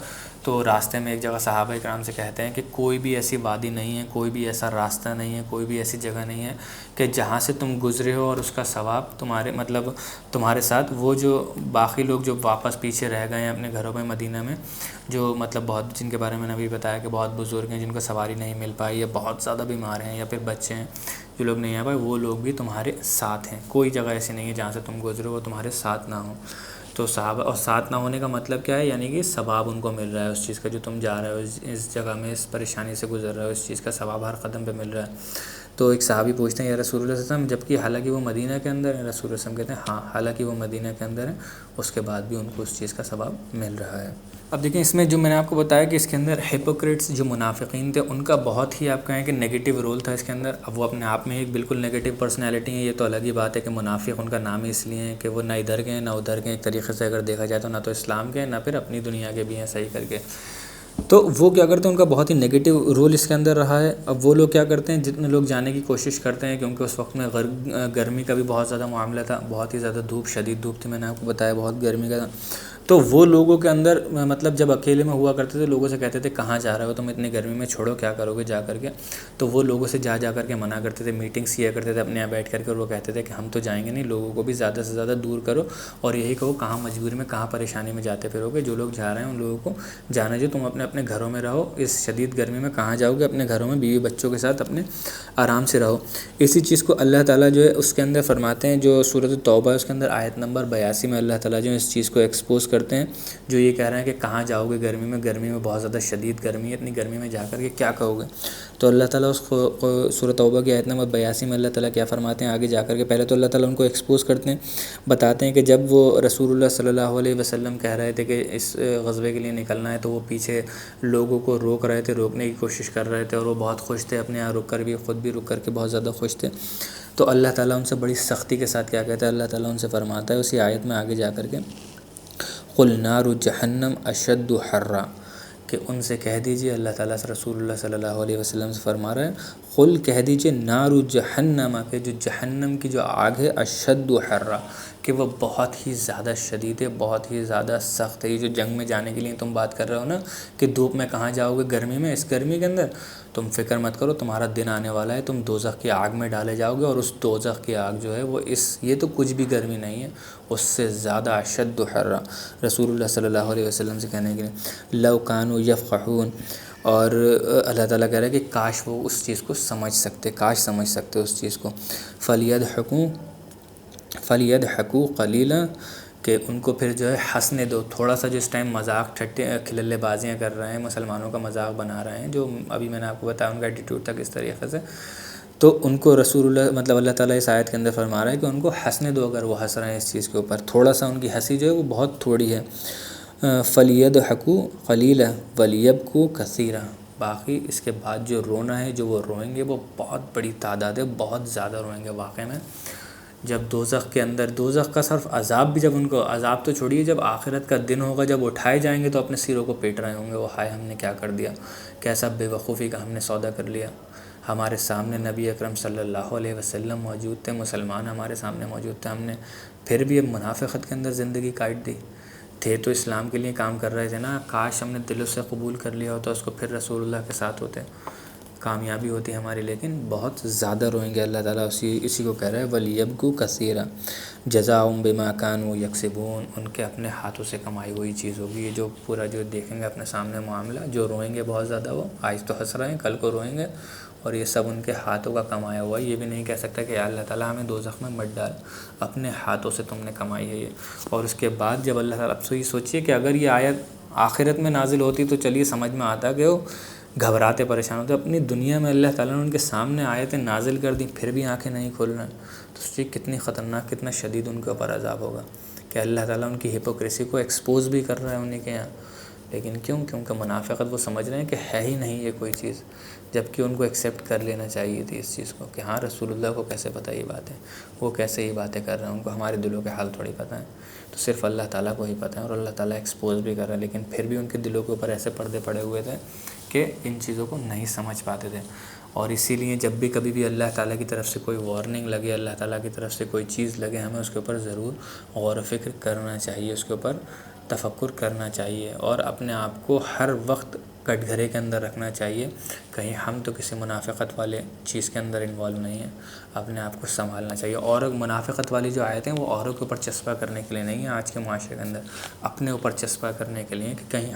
تو راستے میں ایک جگہ صحابہ کرام سے کہتے ہیں کہ کوئی بھی ایسی وادی نہیں ہے، کوئی بھی ایسا راستہ نہیں ہے، کوئی بھی ایسی جگہ نہیں ہے کہ جہاں سے تم گزرے ہو اور اس کا ثواب تمہارے مطلب تمہارے ساتھ وہ جو باقی لوگ جو واپس پیچھے رہ گئے ہیں اپنے گھروں میں مدینہ میں، جو مطلب بہت جن کے بارے میں نے ابھی بتایا کہ بہت بزرگ ہیں جن کو سواری نہیں مل پائی، یا بہت زیادہ بیمار ہیں، یا پھر بچے ہیں جو لوگ نہیں آ پائے، وہ لوگ بھی تمہارے ساتھ ہیں، کوئی جگہ ایسی نہیں ہے جہاں سے تم گزرے وہ تمہارے ساتھ نہ ہو۔ تو صحابہ، اور ساتھ نہ ہونے کا مطلب کیا ہے؟ یعنی کہ ثواب ان کو مل رہا ہے اس چیز کا، جو تم جا رہے ہو اس جگہ میں، اس پریشانی سے گزر رہے ہو، اس چیز کا ثواب ہر قدم پہ مل رہا ہے۔ تو ایک صحابی پوچھتے ہیں یا رسول اللہ صلی اللہ علیہ وسلم، جبکہ حالانکہ وہ مدینہ کے اندر ہیں، رسول اللہ صلی اللہ علیہ وسلم کہتے ہیں ہاں حالانکہ وہ مدینہ کے اندر ہیں، اس کے بعد بھی ان کو اس چیز کا ثواب مل رہا ہے۔ اب دیکھیں اس میں جو میں نے آپ کو بتایا کہ اس کے اندر ہیپوکریٹس جو منافقین تھے ان کا بہت ہی آپ کہیں کہ نگیٹو رول تھا اس کے اندر۔ اب وہ اپنے آپ میں ایک بالکل نگیٹو پرسنالٹی ہیں، یہ تو الگ ہی بات ہے کہ منافق ان کا نام ہی اس لیے ہے کہ وہ نہ ادھر کے ہیں نہ ادھر کے ہیں، ایک طریقے سے اگر دیکھا جائے تو نہ تو اسلام کے ہیں نہ پھر اپنی دنیا کے بھی ہیں صحیح کر کے۔ تو وہ کیا کرتے ہیں، ان کا بہت ہی نگیٹو رول اس کے اندر رہا ہے۔ اب وہ لوگ کیا کرتے ہیں، جتنے لوگ جانے کی کوشش کرتے ہیں، کیونکہ اس وقت میں گرمی کا بھی بہت زیادہ معاملہ تھا، بہت ہی زیادہ دھوپ، شدید دھوپ تھی، میں نے آپ کو بتایا بہت گرمی کا تھا، تو وہ لوگوں کے اندر مطلب جب اکیلے میں ہوا کرتے تھے لوگوں سے کہتے تھے کہاں جا رہے ہو تم اتنی گرمی میں، چھوڑو کیا کرو گے جا کر کے، تو وہ لوگوں سے جا کر کے منع کرتے تھے، میٹنگس کیا کرتے تھے اپنے یہاں بیٹھ کر کے، اور وہ کہتے تھے کہ ہم تو جائیں گے نہیں، لوگوں کو بھی زیادہ سے زیادہ دور کرو اور یہی کہو کہاں مجبوری میں کہاں پریشانی میں جاتے پھرو گے، جو لوگ جا رہے ہیں ان لوگوں کو جانے جو، تم اپنے اپنے گھروں میں رہو، اس شدید گرمی میں کہاں جاؤ گے، اپنے گھروں میں بیوی بچوں کے ساتھ اپنے آرام سے رہو۔ اسی چیز کو اللہ تعالیٰ جو ہے اس کے اندر فرماتے ہیں، جو سورۃ توبہ ہے اس کے اندر آیت نمبر 82 میں اللہ تعالیٰ جو ہے اس چیز کو ایکسپوز کرتے ہیں، جو یہ کہہ رہے ہیں کہ کہاں جاؤ گے گرمی میں بہت زیادہ شدید گرمی ہے، اتنی گرمی میں جا کر کے کیا کہو گے۔ تو اللہ تعالیٰ اس سورۃ توبہ کی آیت نمبر 82 میں اللہ تعالیٰ کیا فرماتے ہیں آگے جا کر کے، پہلے تو اللہ تعالیٰ ان کو ایکسپوز کرتے ہیں، بتاتے ہیں کہ جب وہ رسول اللہ صلی اللہ علیہ وسلم کہہ رہے تھے کہ اس غزوے کے لیے نکلنا ہے، تو وہ پیچھے لوگوں کو روک رہے تھے، روکنے کی کوشش کر رہے تھے، اور وہ بہت خوش تھے، اپنے یہاں رک کر بھی، خود بھی رک کر کے بہت زیادہ خوش تھے۔ تو اللہ تعالیٰ ان سے بڑی سختی کے ساتھ کیا کہتا ہے، اللہ تعالیٰ ان سے فرماتا ہے اسی آیت میں آگے جا کر کے، قُلْ نَارُ جَهَنَّمَ أَشَدُّ حَرًّا، کہ ان سے کہہ دیجئے، اللہ تعالیٰ سے رسول اللہ صلی اللہ علیہ وسلم سے فرما رہا ہے، قُلْ کہہ دیجئے نَارُ جَهَنَّمَ، کہ جو جہنم کی جو آگ ہے، أَشَدُّ حَرًّا، کہ وہ بہت ہی زیادہ شدید ہے، بہت ہی زیادہ سخت ہے۔ یہ جو جنگ میں جانے کے لیے تم بات کر رہے ہو نا کہ دھوپ میں کہاں جاؤ گے گرمی میں، اس گرمی کے اندر تم فکر مت کرو، تمہارا دن آنے والا ہے، تم دوزخ کی آگ میں ڈالے جاؤ گے، اور اس دوزخ کی آگ جو ہے وہ یہ تو کچھ بھی گرمی نہیں ہے، اس سے زیادہ اشد حرا، رسول اللہ صلی اللہ علیہ وسلم سے کہنے کے لیے لو کانوا یفقہون، اور اللہ تعالیٰ کہہ رہا ہے کہ کاش وہ اس چیز کو سمجھ سکتے، کاش سمجھ سکتے اس چیز کو، فلیضحکوا قلیلا، کہ ان کو پھر جو ہے ہنسنے دو تھوڑا سا، جو اس ٹائم مذاق ٹھٹے کھللے بازیاں کر رہے ہیں، مسلمانوں کا مذاق بنا رہے ہیں، جو ابھی میں نے آپ کو بتایا ان کا ایٹیٹیوڈ تھا کس طریقے سے، تو ان کو رسول اللہ مطلب اللہ تعالیٰ اس آیت کے اندر فرما رہا ہے کہ ان کو ہنسنے دو، اگر وہ ہنس رہے ہیں اس چیز کے اوپر، تھوڑا سا ان کی ہنسی جو ہے وہ بہت تھوڑی ہے. فَلْيَضْحَكُوا قَلِيلًا وَلْيَبْكُوا كَثِيرًا. باقی اس کے بعد جو رونا ہے، جو وہ روئیں گے وہ بہت بڑی تعداد ہے، بہت زیادہ روئیں گے واقعہ میں. جب دوزخ کے اندر، دوزخ کا صرف عذاب بھی، جب ان کو عذاب تو چھوڑیے، جب آخرت کا دن ہوگا، جب اٹھائے جائیں گے تو اپنے سروں کو پیٹ رہے ہوں گے، وہ ہائے ہم نے کیا کر دیا، کیسا بے وقوفی کا ہم نے سودا کر لیا. ہمارے سامنے نبی اکرم صلی اللہ علیہ وسلم موجود تھے، مسلمان ہمارے سامنے موجود تھے، ہم نے پھر بھی اب منافقت کے اندر زندگی کاٹ دی. تھے تو اسلام کے لیے کام کر رہے تھے نا، کاش ہم نے دلوں سے قبول کر لیا ہوتا اس کو، پھر رسول اللہ کے ساتھ ہوتے، کامیابی ہوتی ہماری. لیکن بہت زیادہ روئیں گے. اللہ تعالیٰ اسی کو کہہ رہا ہے وَلْيَبْكُوا كَثِيرًا جَزَاءً بِمَا كَانُوا يَكْسِبُونَ. ان کے اپنے ہاتھوں سے کمائی ہوئی چیز ہوگی. یہ جو پورا جو دیکھیں گے اپنے سامنے معاملہ، جو روئیں گے بہت زیادہ، وہ آج تو ہنس رہے ہیں، کل کو روئیں گے، اور یہ سب ان کے ہاتھوں کا کمایا ہوا ہے. یہ بھی نہیں کہہ سکتا کہ اللہ تعالیٰ ہمیں دوزخ میں مت ڈال، اپنے ہاتھوں سے تم نے کمائی ہے یہ. اور اس کے بعد جب اللہ تعالیٰ، اب سے یہ سوچیے کہ اگر یہ آیت آخرت میں نازل ہوتی تو چلیے سمجھ میں آتا کہ وہ گھبراتے پریشان ہوتے. اپنی دنیا میں اللہ تعالیٰ نے ان کے سامنے آیتیں نازل کر دیں، پھر بھی آنکھیں نہیں کھول رہے ہیں، تو سوچیے کتنی خطرناک، کتنا شدید ان کے اوپر عذاب ہوگا کہ اللہ تعالیٰ ان کی ہپوکریسی کو ایکسپوز بھی کر رہا ہے انہیں کے یہاں. لیکن کیونکہ منافقت وہ سمجھ رہے ہیں کہ ہے ہی نہیں یہ کوئی چیز، جبکہ ان کو ایکسیپٹ کر لینا چاہیے تھی اس چیز کو کہ ہاں رسول اللہ کو کیسے پتہ یہ باتیں، وہ کیسے یہ باتیں کر رہے ہیں، ان کو ہمارے دلوں کے حال تھوڑی پتہ ہیں، تو صرف اللہ تعالیٰ کو ہی پتہ ہے، اور اللہ تعالیٰ ایکسپوز بھی کر رہا ہے. لیکن پھر بھی ان کے دلوں کے اوپر ایسے پردے پڑے ہوئے تھے کہ ان چیزوں کو نہیں سمجھ پاتے تھے. اور اسی لیے جب بھی کبھی بھی اللہ تعالیٰ کی طرف سے کوئی وارننگ لگے، اللہ تعالیٰ کی طرف سے کوئی چیز لگے، ہمیں اس کے اوپر ضرور غور و فکر کرنا چاہیے، اس کے اوپر تفکر کرنا چاہیے، اور اپنے آپ کو ہر وقت کٹ گھرے کے اندر رکھنا چاہیے. کہیں ہم تو کسی منافقت والے چیز کے اندر انوالو نہیں ہیں، اپنے آپ کو سنبھالنا چاہیے. اور منافقت والی جو آیتیں وہ اوروں کے اوپر چسپاں کرنے کے لیے نہیں ہیں، آج کے معاشرے کے اندر اپنے اوپر چسپاں کرنے کے لیے کہ کہیں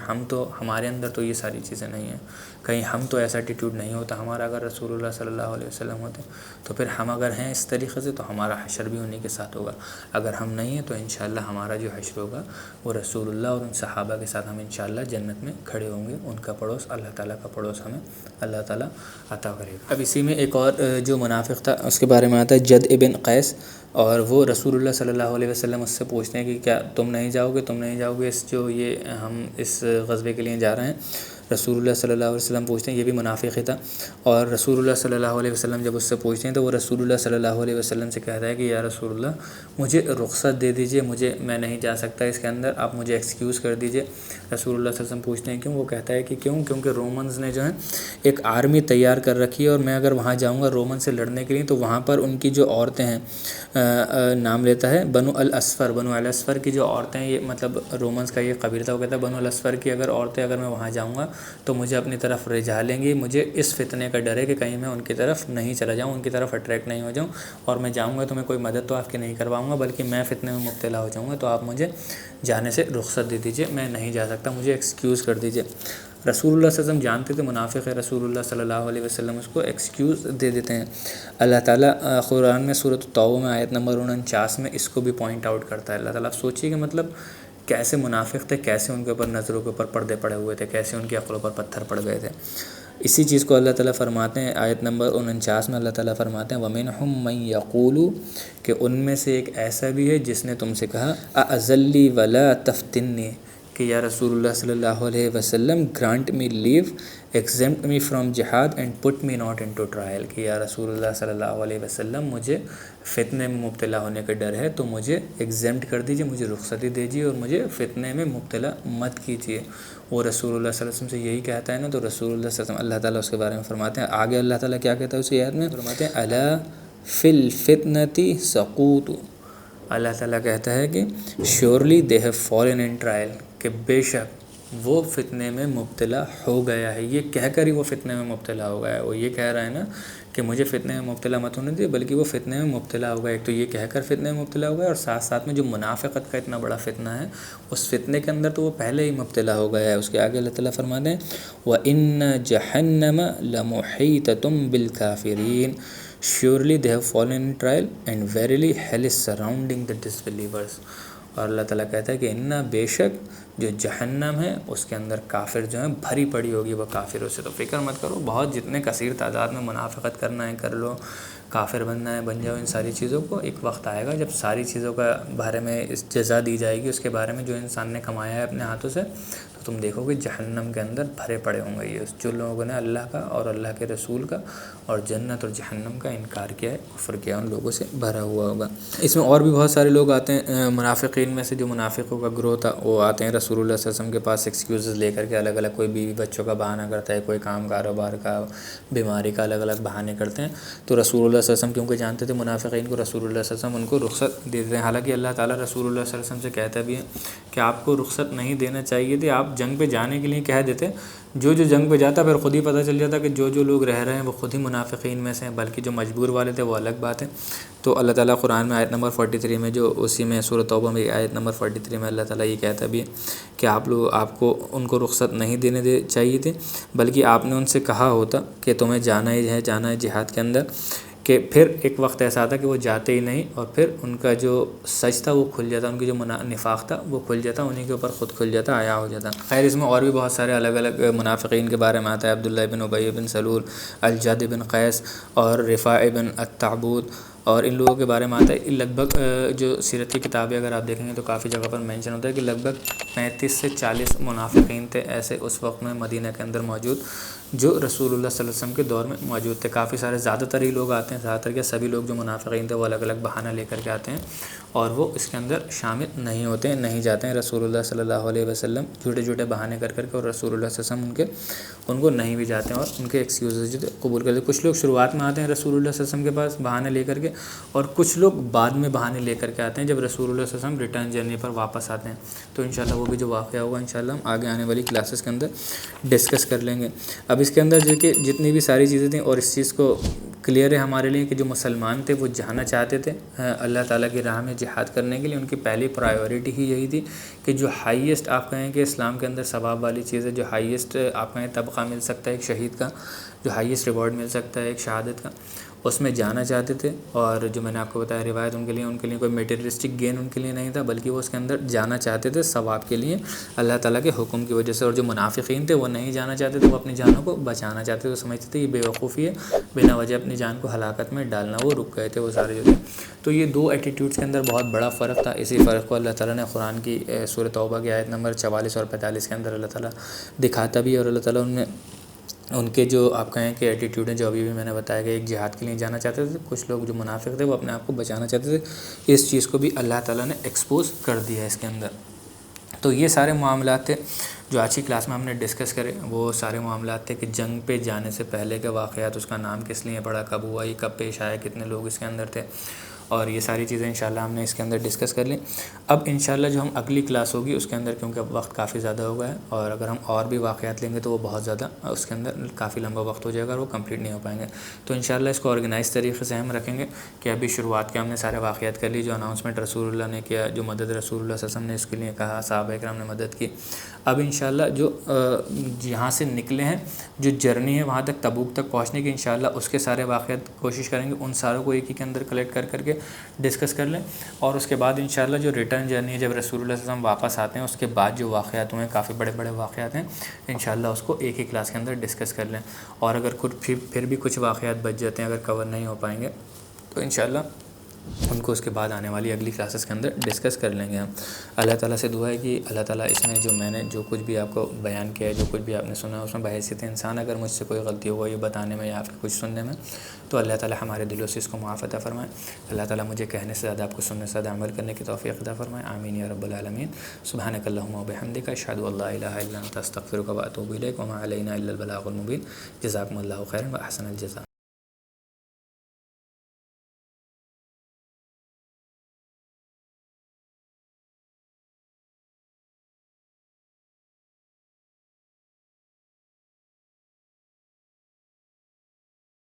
ہمارے اندر تو یہ ساری چیزیں نہیں ہیں، کہیں ہم تو ایسا ایٹیٹیوڈ نہیں ہوتا ہمارا. اگر رسول اللہ صلی اللہ علیہ وسلم ہوتے تو پھر ہم اگر ہیں اس طریقے سے تو ہمارا حشر بھی انہی کے ساتھ ہوگا. اگر ہم نہیں ہیں تو انشاءاللہ ہمارا جو حشر ہوگا وہ رسول اللہ اور ان صحابہ کے ساتھ ہم انشاءاللہ جنت میں کھڑے ہوں گے. ان کا پڑوس، اللہ تعالیٰ کا پڑوس ہمیں اللہ تعالیٰ عطا کرے گا. اب اسی میں ایک اور جو منافق تھا اس کے بارے میں آتا ہے جد ابن قیس، اور وہ رسول اللہ صلی اللہ علیہ وسلم اس سے پوچھتے ہیں کہ کیا تم نہیں جاؤ گے ہم اس غزوے کے لیے جا رہے ہیں. رسول اللہ صلی اللہ علیہ وسلم پوچھتے ہیں، یہ بھی منافق ہی تھا. اور رسول اللہ صلی اللہ علیہ وسلم جب اس سے پوچھتے ہیں تو وہ رسول اللہ صلی اللہ علیہ وسلم سے کہتا ہے کہ یا رسول اللہ مجھے رخصت دے دیجئے، میں نہیں جا سکتا اس کے اندر، آپ مجھے ایکسکیوز کر دیجئے. رسول اللہ صلی اللہ علیہ وسلم پوچھتے ہیں کیوں؟ وہ کہتا ہے کہ کیونکہ رومنز نے جو ہے ایک آرمی تیار کر رکھی ہے، اور میں اگر وہاں جاؤں گا رومن سے لڑنے کے لیے تو وہاں پر ان کی جو عورتیں ہیں، نام لیتا ہے بنو الاسفر کی جو عورتیں، یہ مطلب رومنز کا یہ قبیلہ تھا، وہ کہتا ہے بنو الاسفر کی اگر عورتیں اگر میں وہاں جاؤں گا تو مجھے اپنی طرف رجھا لیں گی. مجھے اس فتنے کا ڈر ہے کہ کہیں میں ان کی طرف نہیں چلا جاؤں، ان کی طرف اٹریکٹ نہیں ہو جاؤں، اور میں جاؤں گا تو میں کوئی مدد تو آپ کی نہیں کرواؤں گا بلکہ میں فتنے میں مبتلا ہو جاؤں گا. تو آپ مجھے جانے سے رخصت دے دیجئے، میں نہیں جا سکتا، مجھے ایکسکیوز کر دیجئے. رسول اللہ صلی اللہ علیہ وسلم جانتے تھے منافق ہے، رسول اللہ صلی اللہ علیہ وسلم اس کو ایکسکیوز دے دیتے ہیں. اللہ تعالیٰ قرآن میں سورۃ التوبہ میں آیت نمبر 49 میں اس کو بھی پوائنٹ آؤٹ کرتا ہے. اللہ تعالیٰ آپ سوچیے کہ مطلب کیسے منافق تھے، کیسے ان کے اوپر نظروں کے اوپر پردے پڑے ہوئے تھے، کیسے ان کی عقلوں پر پتھر پڑ گئے تھے. اسی چیز کو اللہ تعالیٰ فرماتے ہیں آیت نمبر 49 میں. اللہ تعالیٰ فرماتے ہیں وَمِنْهُمْ مَنْ يَقُولُ، کہ ان میں سے ایک ایسا بھی ہے جس نے تم سے کہا اَأَذَلِّ وَلَا تَفْتِنِّ، کہ یا رسول اللہ صلی اللہ علیہ وسلم grant me leave exempt me from jihad and put me not into trial, کہ یا رسول اللہ صلی اللہ علیہ وسلم مجھے فتنے میں مبتلا ہونے کا ڈر ہے تو مجھے ایگزمپٹ کر دیجیے، مجھے رخصتی دیجیے اور مجھے فتنے میں مبتلا مت کیجیے. وہ رسول اللہ صلی اللہ علیہ وسلم سے یہی کہتا ہے نا، تو رسول اللہ صلی اللہ علیہ وسلم اللہ تعالیٰ اس کے بارے میں فرماتے ہیں. آگے اللہ تعالیٰ کیا کہتا ہے اسی آیت میں؟ فرماتے ہیں الا فی الفتنۃ سقوط. اللہ تعالیٰ کہتا ہے کہ surely they have fallen in trial, کہ بے شک وہ فتنے میں مبتلا ہو گیا ہے. یہ کہہ کر ہی وہ فتنے میں مبتلا ہو گیا ہے. وہ یہ کہہ رہا ہے نا کہ مجھے فتنے میں مبتلا مت ہونے دے، بلکہ وہ فتنے میں مبتلا ہو گیا. ایک تو یہ کہہ کر فتنے میں مبتلا ہو گیا، اور ساتھ ساتھ میں جو منافقت کا اتنا بڑا فتنہ ہے اس فتنے کے اندر تو وہ پہلے ہی مبتلا ہو گیا ہے. اس کے آگے اللہ تعالیٰ فرماتے ہیں وَإِنَّ جَهَنَّمَ لَمُحِيطَةٌ بِالْكَافِرِينَ surely they have fallen in trial and verily hell is surrounding the disbelievers. اور اللہ تعالیٰ کہتا ہے کہ انا بے شک جو جہنم ہے اس کے اندر کافر جو ہیں بھری پڑی ہوگی وہ کافروں سے. تو فکر مت کرو، بہت جتنے کثیر تعداد میں منافقت کرنا ہے کر لو، کافر بننا ہے بن جاؤ. ان ساری چیزوں کو ایک وقت آئے گا جب ساری چیزوں کا بارے میں اس جزا دی جائے گی، اس کے بارے میں جو انسان نے کمایا ہے اپنے ہاتھوں سے، تو تم دیکھو گے جہنم کے اندر بھرے پڑے ہوں گے یہ جو لوگوں نے اللہ کا اور اللہ کے رسول کا اور جنت اور جہنم کا انکار کیا ہے، کفر کیا، ان لوگوں سے بھرا ہوا ہوگا. اس میں اور بھی بہت سارے لوگ آتے ہیں منافقین میں سے، جو منافقوں کا گروہ تھا وہ آتے ہیں رسول اللہ صلی اللہ علیہ وسلم کے پاس ایکسکیوزز لے کر کے، الگ الگ کوئی بیوی بچوں کا بہانہ کرتا ہے، کوئی کام کاروبار کا، بیماری کا، الگ الگ بہانے کرتے ہیں. تو رسول اللہ صلی اللہ علیہ وسلم کیونکہ جانتے تھے منافقین کو، رسول اللہ صلی اللہ علیہ وسلم ان کو رخصت دیتے ہیں. حالانکہ اللہ تعالیٰ رسول اللہ صلی اللہ علیہ وسلم سے کہتا بھی ہے کہ آپ کو رخصت نہیں دینا چاہیے تھی، آپ جنگ پہ جانے کے لیے کہہ دیتے. جو جنگ پہ جاتا پھر خود ہی پتہ چل جاتا کہ جو لوگ رہ رہے ہیں وہ خود ہی منافقین میں سے ہیں، بلکہ جو مجبور والے تھے وہ الگ بات ہے. تو اللہ تعالیٰ قرآن میں آیت نمبر 43 میں، جو اسی میں سورۃ توبہ میں آیت نمبر 43 میں اللہ تعالیٰ یہ کہتا بھی ہے کہ آپ کو ان کو رخصت نہیں دینے چاہیے تھے، بلکہ آپ نے ان سے کہا ہوتا کہ تمہیں جانا ہے جہاد کے اندر. کہ پھر ایک وقت ایسا آتا کہ وہ جاتے ہی نہیں، اور پھر ان کا جو سچ تھا وہ کھل جاتا، ان کی جو نفاق تھا وہ کھل جاتا، انہیں کے اوپر خود کھل جاتا، عیاں ہو جاتا. خیر اس میں اور بھی بہت سارے الگ الگ منافقین کے بارے میں آتا ہے. عبداللہ بن ابی بن سلول، الجد بن قیس اور رفاع بن التعبود، اور ان لوگوں کے بارے میں آتا ہے. لگ بھگ جو سیرت کی کتابیں اگر آپ دیکھیں گے تو کافی جگہ پر مینشن ہوتا ہے کہ لگ بھگ 35 سے 40 منافقین تھے ایسے اس وقت میں مدینہ کے اندر موجود، جو رسول اللہ صلی اللہ علیہ وسلم کے دور میں موجود تھے. کافی سارے، زیادہ تر ہی لوگ آتے ہیں، زیادہ تر کے سبھی لوگ جو منافقین تھے وہ الگ الگ بہانہ لے کر کے آتے ہیں، اور وہ اس کے اندر شامل نہیں ہوتے ہیں، نہیں جاتے ہیں. رسول اللہ صلی اللہ علیہ وسلم جھوٹے بہانے کر کے، اور رسول اللہ صلی اللہ علیہ وسلم ان کو نہیں بھی جاتے ہیں اور ان کے ایکسکیوزز جو قبول کرتے ہیں. کچھ لوگ شروعات میں آتے ہیں رسول اللہ صلی اللہ علیہ وسلم کے پاس بہانے لے کر کے، اور کچھ لوگ بعد میں بہانے لے کر کے آتے ہیں جب رسول اللہ صلی اللہ علیہ وسلم ریٹرن جرنی پر واپس آتے ہیں. تو انشاءاللہ وہ بھی جو واقعہ ہوگا انشاءاللہ ہم آگے آنے والی کلاسز کے اندر ڈسکس کر لیں گے. اب اس کے اندر جو کہ جتنی بھی ساری چیزیں تھیں، اور اس چیز کو کلیئر ہے ہمارے لیے کہ جو مسلمان تھے وہ جانا چاہتے تھے اللہ تعالیٰ کی راہ میں جہاد کرنے کے لیے. ان کی پہلی پرائیورٹی ہی یہی تھی کہ جو ہائیسٹ آپ کہیں کہ اسلام کے اندر ثواب والی چیز ہے، جو ہائیسٹ آپ کہیں طبقہ مل سکتا ہے ایک شہید کا، جو ہائیسٹ ریوارڈ مل سکتا ہے ایک شہادت کا، اس میں جانا چاہتے تھے. اور جو میں نے آپ کو بتایا روایت، ان کے لیے کوئی میٹیریلسٹک گین ان کے لیے نہیں تھا، بلکہ وہ اس کے اندر جانا چاہتے تھے ثواب کے لیے اللہ تعالیٰ کے حکم کی وجہ سے. اور جو منافقین تھے وہ نہیں جانا چاہتے تھے، وہ اپنی جانوں کو بچانا چاہتے تھے، وہ سمجھتے تھے یہ بے وقوفی ہے، بنا وجہ اپنی جان کو ہلاکت میں ڈالنا. وہ رک گئے تھے وہ سارے جو تھے. تو یہ دو ایٹیٹیوڈس کے اندر بہت بڑا فرق تھا. اسی فرق کو اللہ تعالیٰ نے قرآن کی سورۃ توبہ کی آیت نمبر 44 اور 45 کے اندر اللہ تعالیٰ دکھاتا بھی ہے. اور اللہ تعالیٰ ان کے جو آپ کہیں کہ ایٹیٹیوڈ ہیں، جو ابھی بھی میں نے بتایا کہ ایک جہاد کے لیے جانا چاہتے تھے، کچھ لوگ جو منافق تھے وہ اپنے آپ کو بچانا چاہتے تھے. اس چیز کو بھی اللہ تعالیٰ نے ایکسپوز کر دیا ہے اس کے اندر. تو یہ سارے معاملات تھے جو آج کی کلاس میں ہم نے ڈسکس کرے. وہ سارے معاملات تھے کہ جنگ پہ جانے سے پہلے کے واقعات، اس کا نام کس لیے پڑا، کب ہوا، یہ کب پیش آیا، کتنے لوگ اس کے اندر تھے، اور یہ ساری چیزیں انشاءاللہ ہم نے اس کے اندر ڈسکس کر لیں. اب انشاءاللہ جو ہم اگلی کلاس ہوگی اس کے اندر، کیونکہ اب وقت کافی زیادہ ہو گیا ہے، اور اگر ہم اور بھی واقعات لیں گے تو وہ بہت زیادہ اس کے اندر کافی لمبا وقت ہو جائے گا اور وہ کمپلیٹ نہیں ہو پائیں گے. تو انشاءاللہ اس کو آرگنائز طریقے سے ہم رکھیں گے کہ ابھی شروعات کے ہم نے سارے واقعات کر لی، جو اناؤنسمنٹ رسول اللہ نے کیا، جو مدد رسول اللہ صلی اللہ علیہ وسلم نے اس کے لیے کہا، صحابہ کرام نے مدد کی. اب انشاءاللہ جو یہاں سے نکلے ہیں، جو جرنی ہے وہاں تک تبوک تک پہنچنے کی، انشاءاللہ اس کے سارے واقعات کوشش کریں گے ان ساروں کو ایک ہی کے اندر کلیکٹ کر کے ڈسکس کر لیں. اور اس کے بعد انشاءاللہ جو ریٹرن جرنی ہے، جب رسول اللہ صلی اللہ علیہ وسلم واپس آتے ہیں اس کے بعد جو واقعات ہوئے ہیں، کافی بڑے بڑے واقعات ہیں، انشاءاللہ اس کو ایک ہی کلاس کے اندر ڈسکس کر لیں. اور اگر پھر بھی کچھ واقعات بچ جاتے ہیں، اگر کور نہیں ہو پائیں گے، تو انشاءاللہ ان کو اس کے بعد آنے والی اگلی کلاسز کے اندر ڈسکس کر لیں گے ہم. اللہ تعالیٰ سے دعا ہے کہ اللہ تعالیٰ اس میں میں نے جو کچھ بھی آپ کو بیان کیا ہے، جو کچھ بھی آپ نے سنا، اس میں بحیثیت انسان اگر مجھ سے کوئی غلطی ہو گئی بتانے میں یا آپ کے کچھ سننے میں، تو اللہ تعالیٰ ہمارے دلوں سے اس کو معاف عطا فرمائے. اللہ تعالیٰ مجھے کہنے سے زیادہ آپ کو سننے سے زیادہ عمل کرنے کی توفیق عطا فرمائے. آمین یا رب العالمین. سبحانک اللہم و بحمدک، اشہد ان لا الہ الا انت، استغفرک و اتوب الیک، وما علینا الا البلاغ المبین. جزاکم اللہ خیرا و احسن الجزاء.